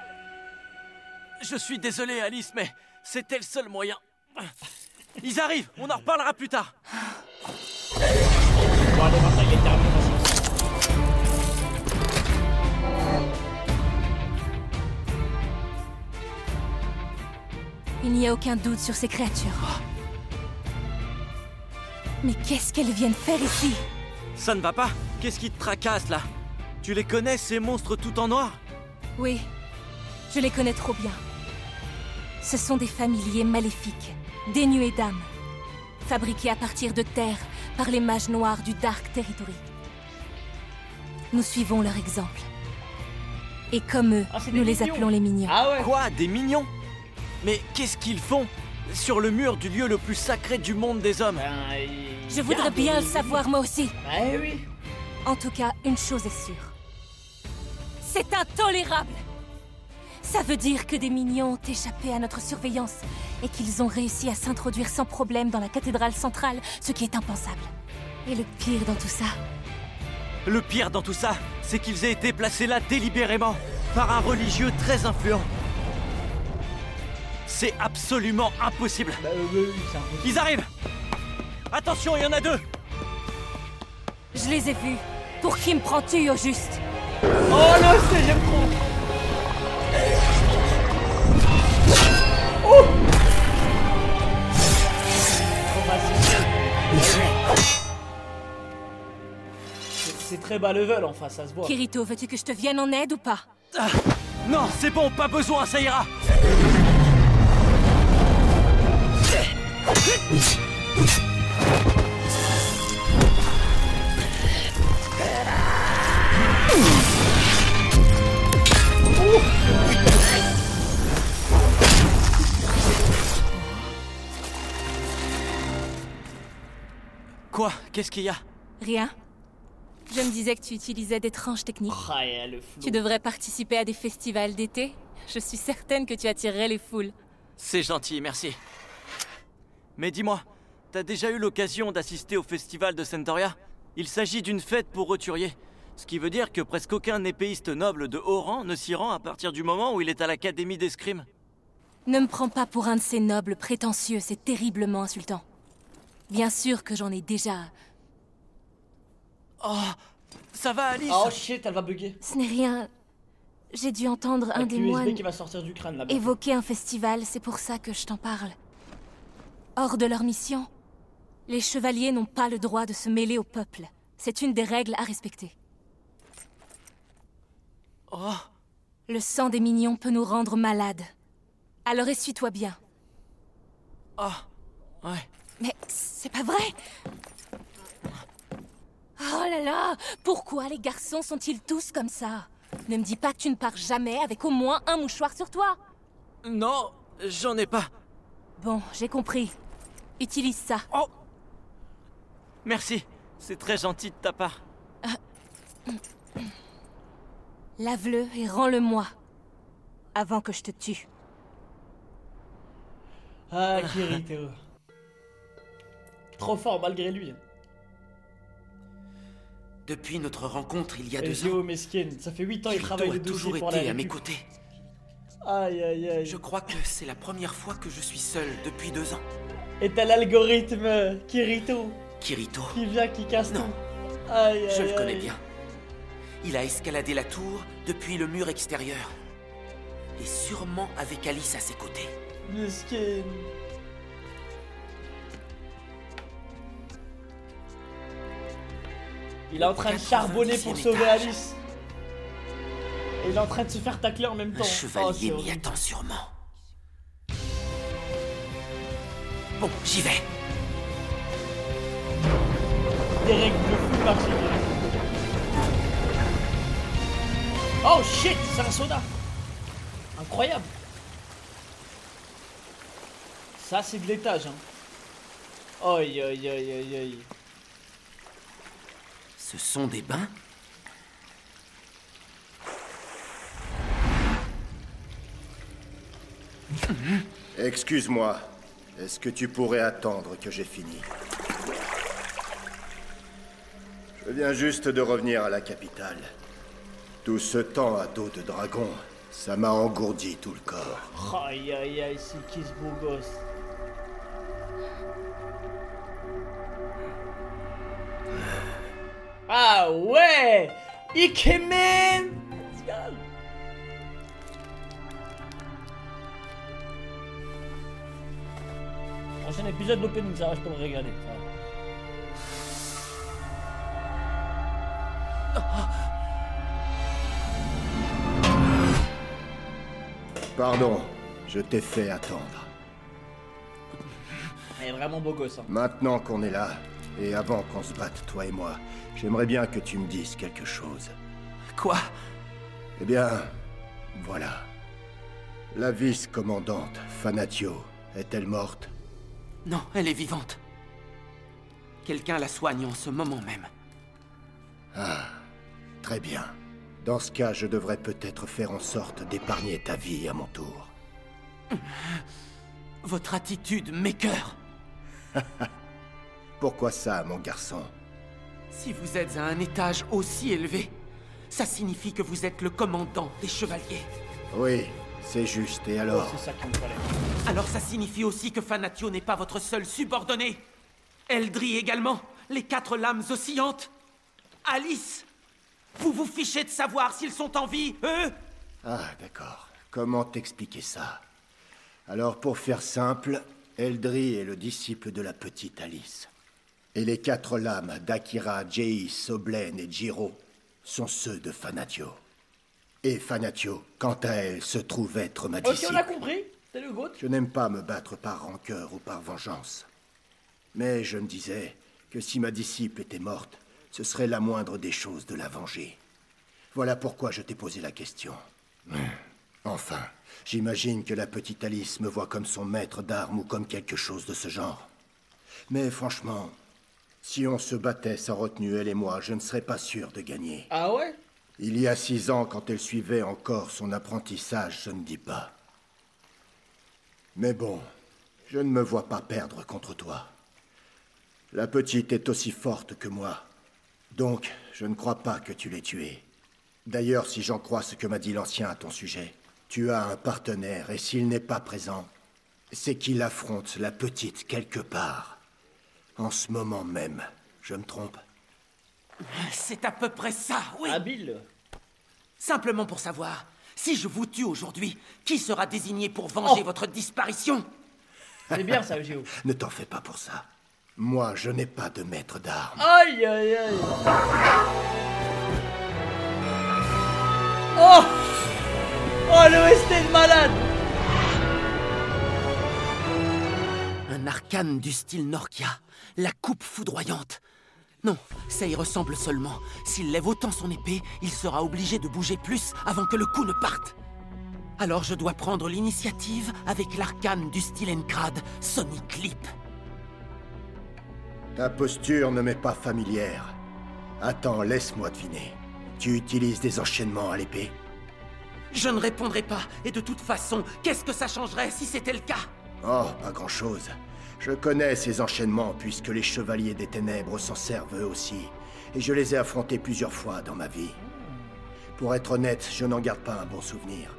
Je suis désolé, Alice, mais c'était le seul moyen. Ils arrivent, on en reparlera plus tard. Bon, allez, maintenant il est terminé. Il n'y a aucun doute sur ces créatures. Mais qu'est-ce qu'elles viennent faire ici? Ça ne va pas? Qu'est-ce qui te tracasse là? Tu les connais, ces monstres tout en noir? Oui, je les connais trop bien. Ce sont des familiers maléfiques, dénués d'âme, fabriqués à partir de terre par les mages noirs du Dark Territory. Nous suivons leur exemple. Et comme eux, nous les appelons les mignons. Ah ouais. Quoi? Des mignons? Mais qu'est-ce qu'ils font sur le mur du lieu le plus sacré du monde des hommes? Je voudrais bien le savoir moi aussi. Eh oui. En tout cas, une chose est sûre. C'est intolérable! Ça veut dire que des mignons ont échappé à notre surveillance et qu'ils ont réussi à s'introduire sans problème dans la cathédrale centrale, ce qui est impensable. Et le pire dans tout ça... Le pire dans tout ça, c'est qu'ils aient été placés là délibérément par un religieux très influent. C'est absolument impossible. Bah oui, c'est impossible. Ils arrivent! Attention, il y en a deux! Je les ai vus. Pour qui me prends-tu, au juste? Oh le c'est, j'aime trop. Oh, c'est très bas level en face, ça se voit. Kirito, veux-tu que je te vienne en aide ou pas? Ah, non, c'est bon, pas besoin, ça ira! Quoi? Qu'est-ce qu'il y a? Rien. Je me disais que tu utilisais d'étranges techniques. Ah, yeah, le flou. Tu devrais participer à des festivals d'été. Je suis certaine que tu attirerais les foules. C'est gentil, merci. Mais dis-moi, t'as déjà eu l'occasion d'assister au festival de Centauria? Il s'agit d'une fête pour roturiers. Ce qui veut dire que presque aucun épéiste noble de haut rang ne s'y rend à partir du moment où il est à l'Académie d'escrime. Ne me prends pas pour un de ces nobles prétentieux, c'est terriblement insultant. Bien sûr que j'en ai déjà... Oh, ça va, Alice? Oh shit, elle va bugger. Ce n'est rien... J'ai dû entendre un des moines qui va sortir du crâne là-bas. évoquer un festival, c'est pour ça que je t'en parle. Hors de leur mission, les chevaliers n'ont pas le droit de se mêler au peuple. C'est une des règles à respecter. Oh. Le sang des mignons peut nous rendre malades. Alors essuie-toi bien. Oh, ouais. Mais c'est pas vrai! Oh là là! Pourquoi les garçons sont-ils tous comme ça? Ne me dis pas que tu ne pars jamais avec au moins un mouchoir sur toi! Non, j'en ai pas. Bon, j'ai compris. Utilise ça. Oh! Merci, c'est très gentil de ta part. Lave-le et rends-le-moi. Avant que je te tue. Ah, Kirito. Trop fort malgré lui. Depuis notre rencontre il y a 2 ans, Géo mesquine, ça fait 8 ans qu'il travaille le dossier pour la toujours été à récup. mes côtés. Aïe aïe aïe. Je crois que c'est la première fois que je suis seul depuis 2 ans. Et t'as l'algorithme Kirito Kirito, qui vient, qui casse non, tout. Aïe aïe je le connais aïe. bien. Il a escaladé la tour depuis le mur extérieur. Et sûrement avec Alice à ses côtés. Mesquine. Il est en train de charbonner pour sauver Alice. Et il est en train de se faire tacler en même temps. Un chevalier Oh, m'y attend sûrement. Bon, j'y vais. Des règles de fou marché. Oh shit, c'est un soda. Incroyable. Ça c'est de l'étage hein. Aïe aïe aïe aïe aïe. Ce sont des bains? Excuse-moi, est-ce que tu pourrais attendre que j'ai fini? Je viens juste de revenir à la capitale. Tout ce temps à dos de dragon, ça m'a engourdi tout le corps. Aïe aïe aïe, c'est qui ce beau gosse? Ah ouais, Ikemen. Prochain épisode d'opening, ça va, je peux le régaler. Ça va. Pardon, je t'ai fait attendre. Elle est vraiment beau gosse. Hein. Maintenant qu'on est là, et avant qu'on se batte, toi et moi, j'aimerais bien que tu me dises quelque chose. Quoi? Eh bien, voilà. La vice-commandante, Fanatio, est-elle morte? Non, elle est vivante. Quelqu'un la soigne en ce moment même. Ah, très bien. Dans ce cas, je devrais peut-être faire en sorte d'épargner ta vie à mon tour. Votre attitude m'écœure. Pourquoi ça, mon garçon? Si vous êtes à un étage aussi élevé, ça signifie que vous êtes le commandant des chevaliers. Oui, c'est juste, et alors? C'est ça qui me fallait. Alors ça signifie aussi que Fanatio n'est pas votre seul subordonné. Eldri également, les 4 lames oscillantes. Alice, vous vous fichez de savoir s'ils sont en vie, eux? Ah, d'accord. Comment t'expliquer ça? Alors, pour faire simple, Eldri est le disciple de la petite Alice. Et les 4 lames d'Akira, Jei, Soblen et Jiro sont ceux de Fanatio. Et Fanatio, quant à elle, se trouve être ma disciple. Ok, on a compris. C'est le GOAT. Je n'aime pas me battre par rancœur ou par vengeance. Mais je me disais que si ma disciple était morte, ce serait la moindre des choses de la venger. Voilà pourquoi je t'ai posé la question. Enfin, j'imagine que la petite Alice me voit comme son maître d'armes ou comme quelque chose de ce genre. Mais franchement, si on se battait sans retenue, elle et moi, je ne serais pas sûr de gagner. Ah ouais? Il y a 6 ans, quand elle suivait encore son apprentissage, je ne dis pas. Mais bon, je ne me vois pas perdre contre toi. La petite est aussi forte que moi. Donc, je ne crois pas que tu l'aies tuée. D'ailleurs, si j'en crois ce que m'a dit l'ancien à ton sujet, tu as un partenaire, et s'il n'est pas présent, c'est qu'il affronte la petite quelque part. En ce moment même. Je me trompe? C'est à peu près ça, oui. Habile. Simplement pour savoir, si je vous tue aujourd'hui, qui sera désigné pour venger votre disparition? C'est bien ça, Géo. Ne t'en fais pas pour ça. Moi, je n'ai pas de maître d'armes. Aïe, aïe, aïe. Oh! Oh, l'OST de malade! Un arcane du style Norkia, la coupe foudroyante. Non, ça y ressemble seulement. S'il lève autant son épée, il sera obligé de bouger plus avant que le coup ne parte. Alors je dois prendre l'initiative avec l'arcane du style Enkrad, Sonic Leap. Ta posture ne m'est pas familière. Attends, laisse-moi deviner. Tu utilises des enchaînements à l'épée? Je ne répondrai pas, et de toute façon, qu'est-ce que ça changerait si c'était le cas? Oh, pas grand-chose. Je connais ces enchaînements puisque les chevaliers des ténèbres s'en servent eux aussi. Et je les ai affrontés plusieurs fois dans ma vie. Pour être honnête, je n'en garde pas un bon souvenir.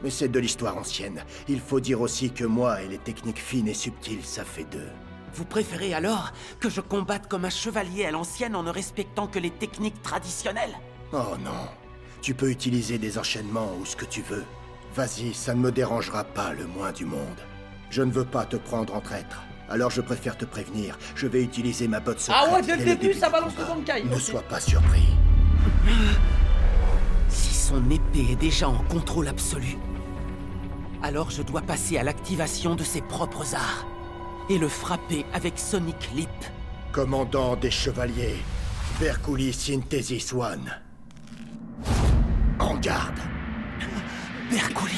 Mais c'est de l'histoire ancienne. Il faut dire aussi que moi et les techniques fines et subtiles, ça fait 2. Vous préférez alors que je combatte comme un chevalier à l'ancienne en ne respectant que les techniques traditionnelles? Oh non. Tu peux utiliser des enchaînements ou ce que tu veux. Vas-y, ça ne me dérangera pas le moins du monde. Je ne veux pas te prendre en traître. Alors je préfère te prévenir. Je vais utiliser ma botte secrète. Ah ouais, dès le début, ça du balance combat. le Bankai. Ne sois pas surpris. Si son épée est déjà en contrôle absolu, alors je dois passer à l'activation de ses propres arts et le frapper avec Sonic Leap. Commandant des chevaliers, Berkuli Synthesis One. En garde. Berkuli.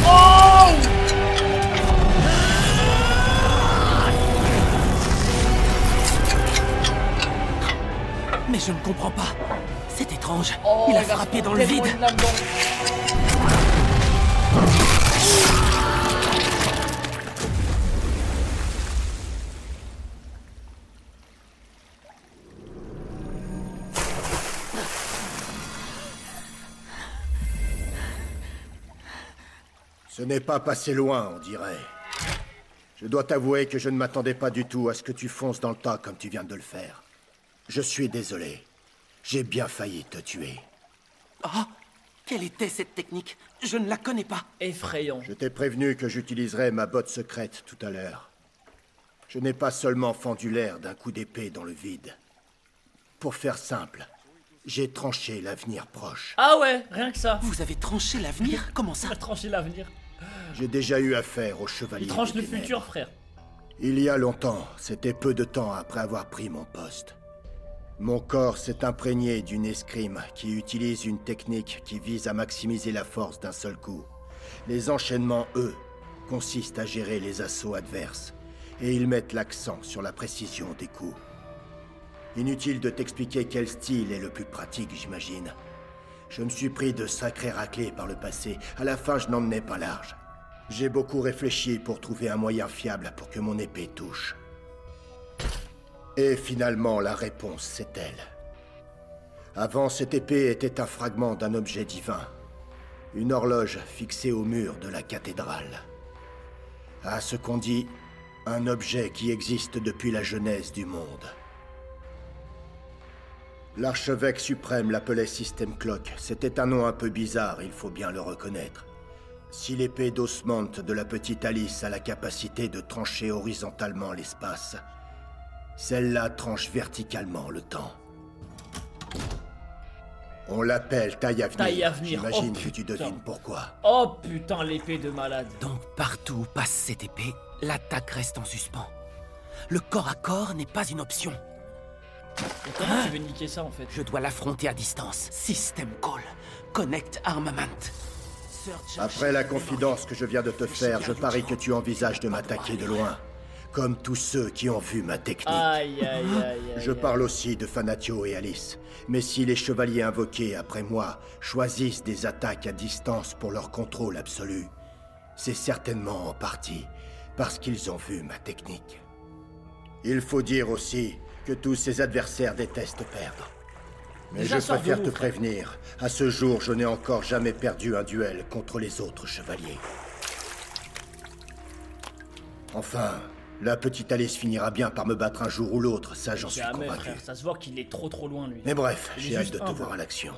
Oh! Mais je ne comprends pas. C'est étrange. Oh, Il a frappé dans le vide. Ce n'est pas passé loin, on dirait. Je dois t'avouer que je ne m'attendais pas du tout à ce que tu fonces dans le tas comme tu viens de le faire. Je suis désolé. J'ai bien failli te tuer. Ah! Quelle était cette technique? Je ne la connais pas. Effrayant. Je t'ai prévenu que j'utiliserais ma botte secrète tout à l'heure. Je n'ai pas seulement fendu l'air d'un coup d'épée dans le vide. Pour faire simple, j'ai tranché l'avenir proche. Ah ouais, rien que ça. Vous avez tranché l'avenir? Comment ça? Tranché l'avenir. J'ai déjà eu affaire au chevalier. Il tranche des le ténèbres. futur, frère. Il y a longtemps, c'était peu de temps après avoir pris mon poste. Mon corps s'est imprégné d'une escrime qui utilise une technique qui vise à maximiser la force d'un seul coup. Les enchaînements, eux, consistent à gérer les assauts adverses, et ils mettent l'accent sur la précision des coups. Inutile de t'expliquer quel style est le plus pratique, j'imagine. Je me suis pris de sacrés raclés par le passé. À la fin, je n'en menais pas large. J'ai beaucoup réfléchi pour trouver un moyen fiable pour que mon épée touche. Et finalement, la réponse, c'est elle. Avant, cette épée était un fragment d'un objet divin. Une horloge fixée au mur de la cathédrale. À ce qu'on dit, un objet qui existe depuis la genèse du monde. L'archevêque suprême l'appelait System Clock. C'était un nom un peu bizarre, il faut bien le reconnaître. Si l'épée d'Osmond de la petite Alice a la capacité de trancher horizontalement l'espace, celle-là tranche verticalement le temps. On l'appelle Taille Avenir. Taille Avenir. J'imagine Oh, que tu putain. devines pourquoi. Oh putain, l'épée de malade. Donc partout où passe cette épée, l'attaque reste en suspens. Le corps à corps n'est pas une option. Et comment tu veux niquer ça en fait? Je dois l'affronter à distance. System Call. Connect Armament. Après la confidence que je viens de te faire, je parie que tu envisages de m'attaquer de loin. Comme tous ceux qui ont vu ma technique. Aïe, aïe, aïe, aïe. Je parle aussi de Fanatio et Alice. Mais si les chevaliers invoqués après moi choisissent des attaques à distance pour leur contrôle absolu, c'est certainement en partie parce qu'ils ont vu ma technique. Il faut dire aussi que tous ces adversaires détestent perdre. Mais Déjà, je sors de préfère l'eau, te frère. prévenir, à ce jour, je n'ai encore jamais perdu un duel contre les autres chevaliers. Enfin, la petite Alice finira bien par me battre un jour ou l'autre, ça j'en suis Jamais, convaincu. frère. Ça se voit qu'il est trop loin lui. Mais bref, Il est j'ai hâte juste de te humble. voir à l'action.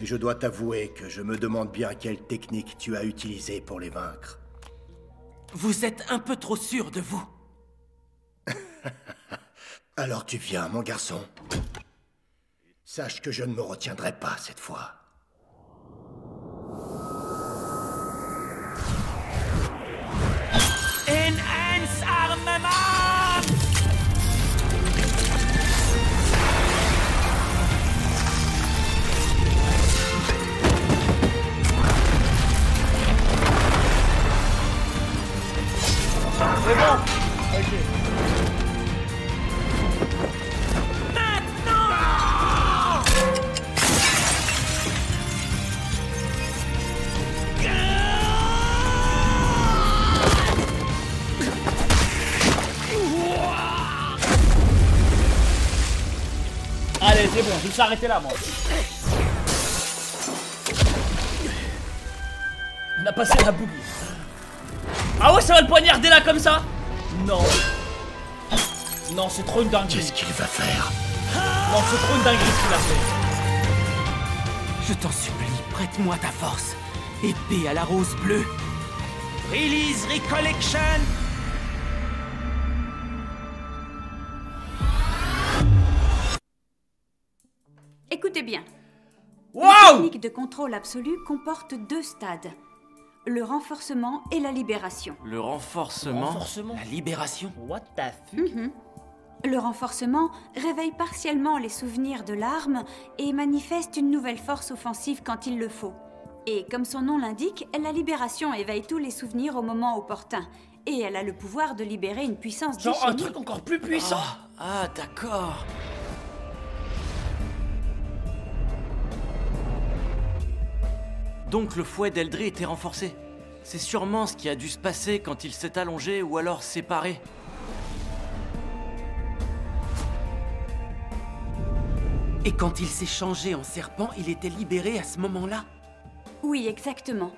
Et je dois t'avouer que je me demande bien quelle technique tu as utilisée pour les vaincre. Vous êtes un peu trop sûr de vous. Alors tu viens, mon garçon. Sache que je ne me retiendrai pas cette fois. Enhance Armament! C'est bon. Ok. Allez, c'est bon, je me suis arrêté là, moi. On a passé la boucle. Ah ouais, ça va le poignarder là comme ça? Non. Non, c'est trop une dinguerie. Qu'est-ce qu'il va faire? Non, c'est trop une dinguerie ce qu'il a fait. Je t'en supplie, prête-moi ta force. Épée à la rose bleue. Release Recollection! Écoutez bien. La Waouh! technique de contrôle absolu comporte 2 stades. Le renforcement et la libération. Le renforcement. Renforcement. La libération? What the fuck? Le renforcement réveille partiellement les souvenirs de l'arme et manifeste une nouvelle force offensive quand il le faut. Et comme son nom l'indique, la libération éveille tous les souvenirs au moment opportun. Et elle a le pouvoir de libérer une puissance Genre un déchaînée. truc encore plus puissant. Ah, d'accord. Donc le fouet d'Eldry était renforcé. C'est sûrement ce qui a dû se passer quand il s'est allongé ou alors séparé. Et quand il s'est changé en serpent, il était libéré à ce moment-là? Oui, exactement.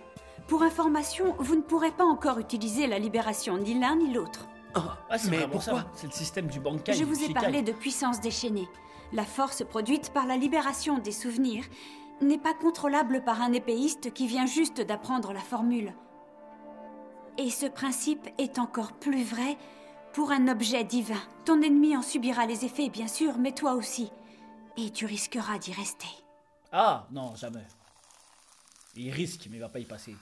Pour information, vous ne pourrez pas encore utiliser la libération, ni l'un ni l'autre. Oh, Ah, c'est mais vraiment pourquoi? ça. C'est le système du Bankai. Je du vous ai Shikai. parlé de puissance déchaînée. La force produite par la libération des souvenirs n'est pas contrôlable par un épéiste qui vient juste d'apprendre la formule. Et ce principe est encore plus vrai pour un objet divin. Ton ennemi en subira les effets, bien sûr, mais toi aussi. Et tu risqueras d'y rester. Ah, non, jamais. Il risque, mais il va pas y passer.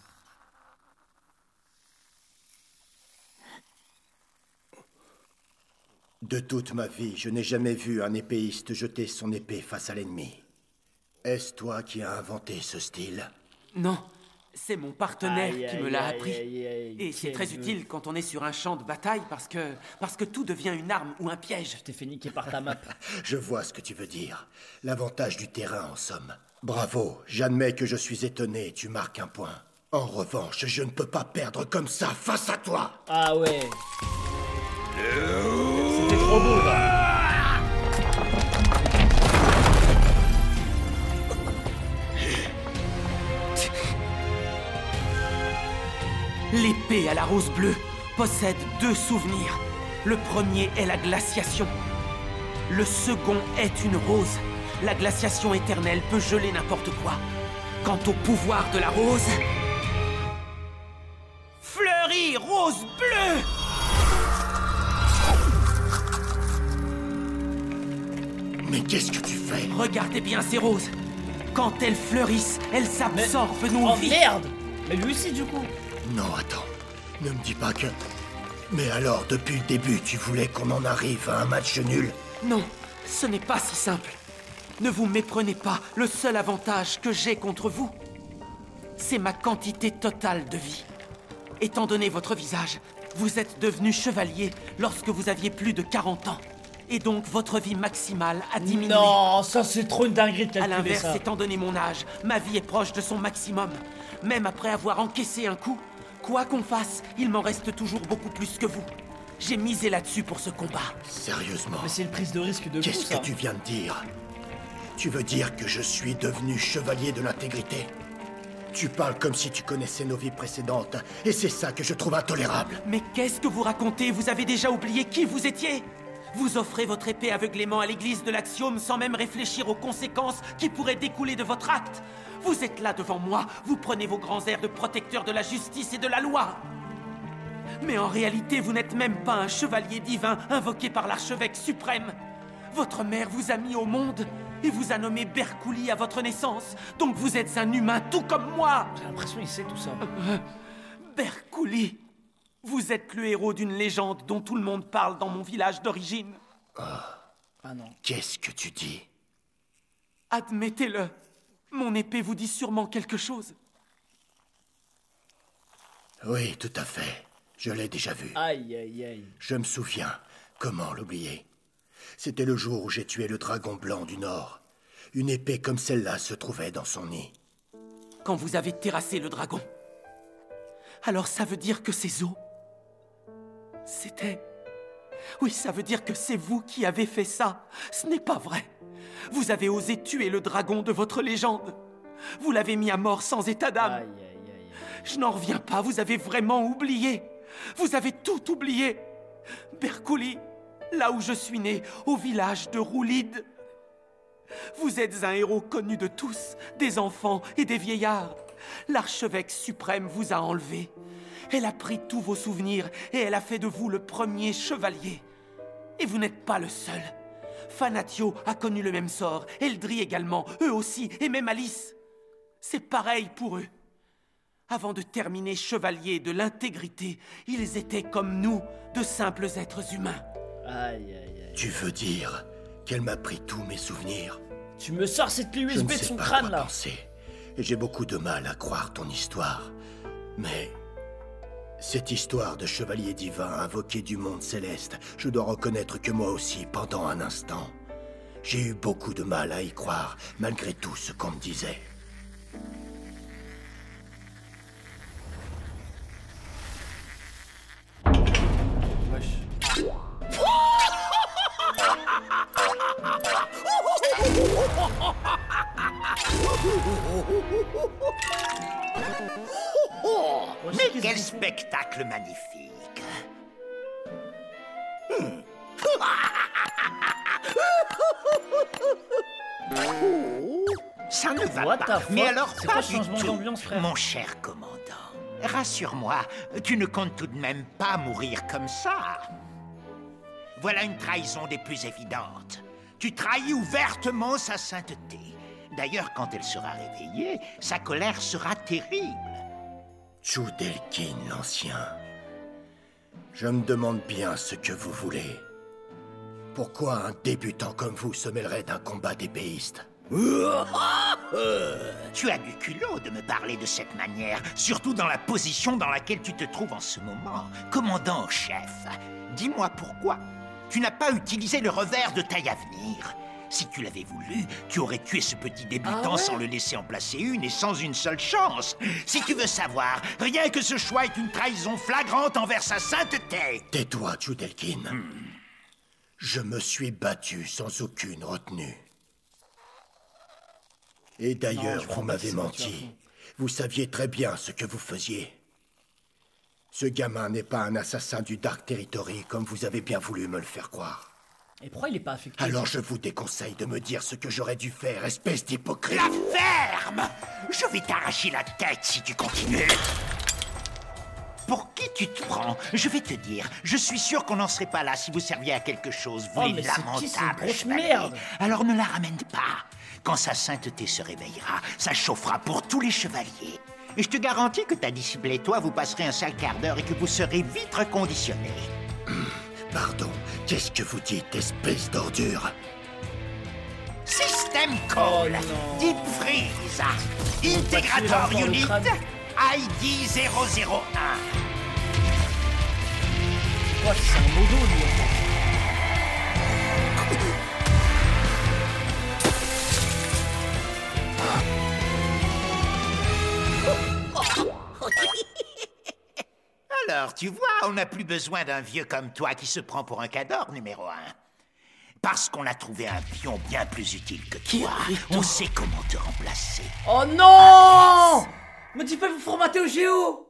De toute ma vie, je n'ai jamais vu un épéiste jeter son épée face à l'ennemi. Est-ce toi qui as inventé ce style? Non, c'est mon partenaire Aïe, qui aïe, me l'a aïe, appris. aïe, aïe, Et c'est quel très jeu. utile quand on est sur un champ de bataille parce que tout devient une arme ou un piège. Je t'ai fait niquer par ta map. Je vois ce que tu veux dire. L'avantage du terrain, en somme. Bravo, j'admets que je suis étonné, tu marques un point. En revanche, je ne peux pas perdre comme ça face à toi. Ah ouais. C'était trop beau là. L'épée à la rose bleue possède 2 souvenirs. Le premier est la glaciation. Le second est une rose. La glaciation éternelle peut geler n'importe quoi. Quant au pouvoir de la rose... Fleurie rose bleue! Mais qu'est-ce que tu fais? Regardez bien ces roses. Quand elles fleurissent, elles absorbent nos Oh vies. merde. Mais lui aussi du coup. Non, attends. Ne me dis pas que... Mais alors, depuis le début, tu voulais qu'on en arrive à un match nul? Non, ce n'est pas si simple. Ne vous méprenez pas, le seul avantage que j'ai contre vous, c'est ma quantité totale de vie. Étant donné votre visage, vous êtes devenu chevalier lorsque vous aviez plus de 40 ans. Et donc votre vie maximale a diminué. Non, ça c'est trop une dinguerie de À calculer l'inverse, ça. étant donné mon âge, ma vie est proche de son maximum. Même après avoir encaissé un coup, quoi qu'on fasse, il m'en reste toujours beaucoup plus que vous. J'ai misé là-dessus pour ce combat. Sérieusement? Mais c'est une prise de risque de fou Qu'est-ce ça. que tu viens de dire? Tu veux dire que je suis devenu chevalier de l'intégrité? Tu parles comme si tu connaissais nos vies précédentes, et c'est ça que je trouve intolérable. Mais qu'est-ce que vous racontez? Vous avez déjà oublié qui vous étiez? Vous offrez votre épée aveuglément à l'église de l'Axiome sans même réfléchir aux conséquences qui pourraient découler de votre acte. Vous êtes là devant moi, vous prenez vos grands airs de protecteur de la justice et de la loi. Mais en réalité, vous n'êtes même pas un chevalier divin invoqué par l'archevêque suprême. Votre mère vous a mis au monde et vous a nommé Berkouli à votre naissance. Donc vous êtes un humain tout comme moi. J'ai l'impression qu'il sait tout ça. Berkouli, vous êtes le héros d'une légende dont tout le monde parle dans mon village d'origine. Ah non. Qu'est-ce que tu dis? Admettez-le, mon épée vous dit sûrement quelque chose. Oui, tout à fait. Je l'ai déjà vu. Aïe aïe aïe. Je me souviens. Comment l'oublier? C'était le jour où j'ai tué le dragon blanc du Nord. Une épée comme celle-là se trouvait dans son nid. Quand vous avez terrassé le dragon. Alors ça veut dire que ces os... C'était... Oui, ça veut dire que c'est vous qui avez fait ça. Ce n'est pas vrai. Vous avez osé tuer le dragon de votre légende. Vous l'avez mis à mort sans état d'âme. Aïe aïe aïe. Je n'en reviens pas, vous avez vraiment oublié. Vous avez tout oublié. Berkouli, là où je suis né, au village de Roulide. Vous êtes un héros connu de tous, des enfants et des vieillards. L'archevêque suprême vous a enlevé. Elle a pris tous vos souvenirs et elle a fait de vous le premier chevalier. Et vous n'êtes pas le seul. Fanatio a connu le même sort, Eldri également, eux aussi, et même Alice. C'est pareil pour eux. Avant de terminer chevalier de l'intégrité, ils étaient comme nous, de simples êtres humains. Aïe aïe aïe. Tu veux dire qu'elle m'a pris tous mes souvenirs? Tu me sors cette clé Je USB ne de sais son pas crâne quoi là. penser. Et j'ai beaucoup de mal à croire ton histoire. Mais... cette histoire de chevalier divin invoqué du monde céleste, je dois reconnaître que moi aussi, pendant un instant, j'ai eu beaucoup de mal à y croire, malgré tout ce qu'on me disait. Wesh. Mais quel spectacle magnifique! Ça ne va What pas. the Mais fuck? alors C'est pas quoi ce du changement tout, d'ambiance, frère? mon cher commandant. Rassure-moi, tu ne comptes tout de même pas mourir comme ça. Voilà une trahison des plus évidentes. Tu trahis ouvertement sa sainteté. D'ailleurs, quand elle sera réveillée, sa colère sera terrible. Chudelkin l'Ancien. Je me demande bien ce que vous voulez. Pourquoi un débutant comme vous se mêlerait d'un combat d'épéistes? Tu as du culot de me parler de cette manière, surtout dans la position dans laquelle tu te trouves en ce moment. Commandant en chef, dis-moi pourquoi tu n'as pas utilisé le revers de taille à venir. Si tu l'avais voulu, tu aurais tué ce petit débutant sans le laisser en placer une et sans une seule chance. Si tu veux savoir, rien que ce choix est une trahison flagrante envers sa sainteté. Tais-toi, Chudelkin. Je me suis battu sans aucune retenue. Et d'ailleurs, vous m'avez menti. Vous saviez très bien ce que vous faisiez. Ce gamin n'est pas un assassin du Dark Territory comme vous avez bien voulu me le faire croire. Et pourquoi il est pas affecté? Alors je vous déconseille de me dire ce que j'aurais dû faire, espèce d'hypocrite. La ferme! Je vais t'arracher la tête si tu continues. Pour qui tu te prends? Je vais te dire, je suis sûr qu'on n'en serait pas là si vous serviez à quelque chose, vous les mais c'est qui, cette lamentables grosse chevaliers. merde? Alors ne la ramène pas. Quand sa sainteté se réveillera, ça chauffera pour tous les chevaliers. Et je te garantis que ta disciple et toi, vous passerez un sale quart d'heure et que vous serez vite reconditionnés. Pardon, qu'est-ce que vous dites, espèce d'ordure? System Call, Deep Freeze, Integrator Unit, ID 001. Quoi, c'est un modo, lui, en fait. Alors, tu vois, on n'a plus besoin d'un vieux comme toi qui se prend pour un cador numéro 1. Parce qu'on a trouvé un pion bien plus utile que toi, on sait comment te remplacer. Oh non! Me dis pas vous formater au géo!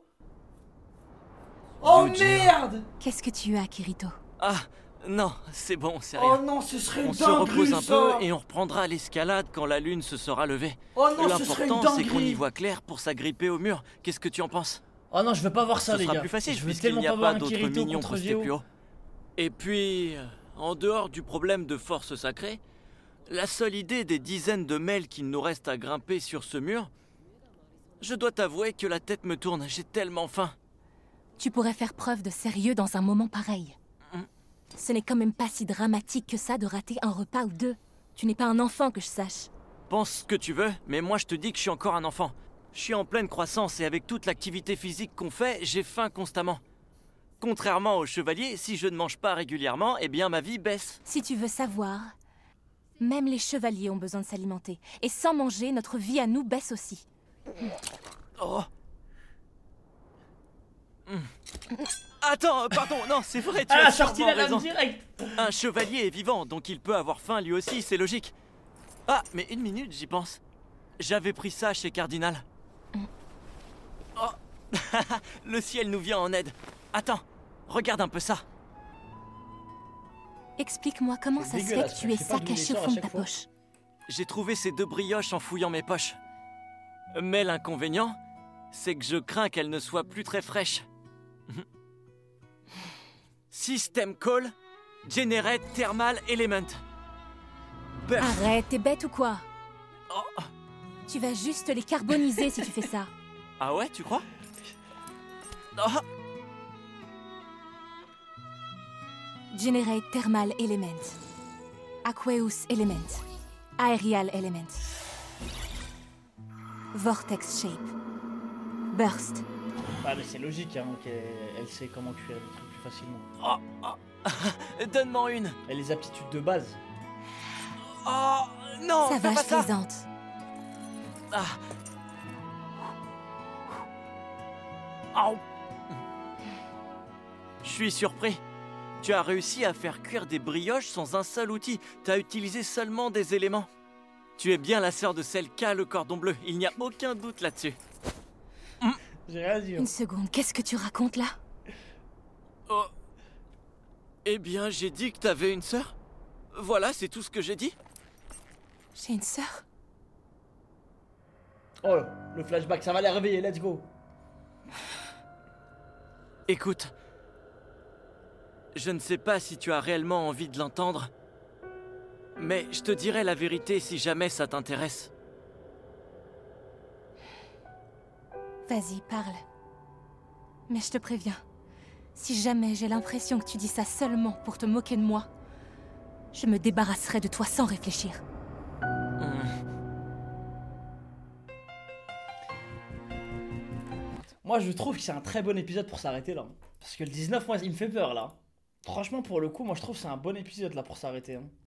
Oh merde! Qu'est-ce que tu as, Kirito? Ah, non, c'est bon, c'est rien. Oh non, ce serait une On se repose dinguerie, un ça! peu et on reprendra l'escalade quand la lune se sera levée. Oh non, ce serait une L'important, c'est qu'on y dinguerie! voit clair pour s'agripper au mur. Qu'est-ce que tu en penses? Oh non, je veux pas voir ça, Ce les sera gars. plus facile, Je veux puisqu'il tellement n'y a pas voir pas un d'autres Kirito mignons contre postés Géo. plus haut. Et puis, en dehors du problème de force sacrée, la seule idée des dizaines de mails qu'il nous reste à grimper sur ce mur, je dois t'avouer que la tête me tourne, j'ai tellement faim. Tu pourrais faire preuve de sérieux dans un moment pareil. Ce n'est quand même pas si dramatique que ça de rater un repas ou deux. Tu n'es pas un enfant que je sache. Pense ce que tu veux, mais moi je te dis que je suis encore un enfant. Je suis en pleine croissance et avec toute l'activité physique qu'on fait, j'ai faim constamment. Contrairement aux chevaliers, si je ne mange pas régulièrement, eh bien ma vie baisse. Si tu veux savoir, même les chevaliers ont besoin de s'alimenter. Et sans manger, notre vie à nous baisse aussi. Oh. Attends, pardon, non, c'est vrai, tu as sorti sûrement la raison. lame direct. Un chevalier est vivant, donc il peut avoir faim lui aussi, c'est logique. Ah, mais une minute, j'y pense. J'avais pris ça chez Cardinal. Oh. Le ciel nous vient en aide. Attends, regarde un peu ça. Explique-moi comment ça se fait que tu aies ça caché au fond de ta poche. J'ai trouvé ces deux brioches en fouillant mes poches. Mais l'inconvénient, c'est que je crains qu'elles ne soient plus très fraîches. System Call, Generate Thermal Element. Arrête, t'es bête ou quoi? Oh. Tu vas juste les carboniser si tu fais ça. Ah ouais, tu crois? Oh. Generate Thermal Element. Aqueous Element. Aerial Element. Vortex Shape. Burst. Ah mais c'est logique hein, qu'elle sait comment cuire des trucs plus facilement. Oh, oh. Donne-moi une. Elle a les aptitudes de base. Oh non, ça va, je plaisante. Ah. Oh. Je suis surpris. Tu as réussi à faire cuire des brioches sans un seul outil. Tu as utilisé seulement des éléments. Tu es bien la sœur de celle qu'a le cordon bleu. Il n'y a aucun doute là-dessus. J'ai rien dit. Une seconde, qu'est-ce que tu racontes là? Oh. Eh bien, j'ai dit que t'avais une sœur. Voilà, c'est tout ce que j'ai dit. J'ai une sœur? Oh, le flashback, ça va les réveiller, let's go. Écoute, je ne sais pas si tu as réellement envie de l'entendre, mais je te dirai la vérité si jamais ça t'intéresse. Vas-y, parle. Mais je te préviens, si jamais j'ai l'impression que tu dis ça seulement pour te moquer de moi, je me débarrasserai de toi sans réfléchir. Moi, je trouve que c'est un très bon épisode pour s'arrêter là. Parce que le 19, moi, il me fait peur là. Franchement, pour le coup, moi, je trouve que c'est un bon épisode là pour s'arrêter.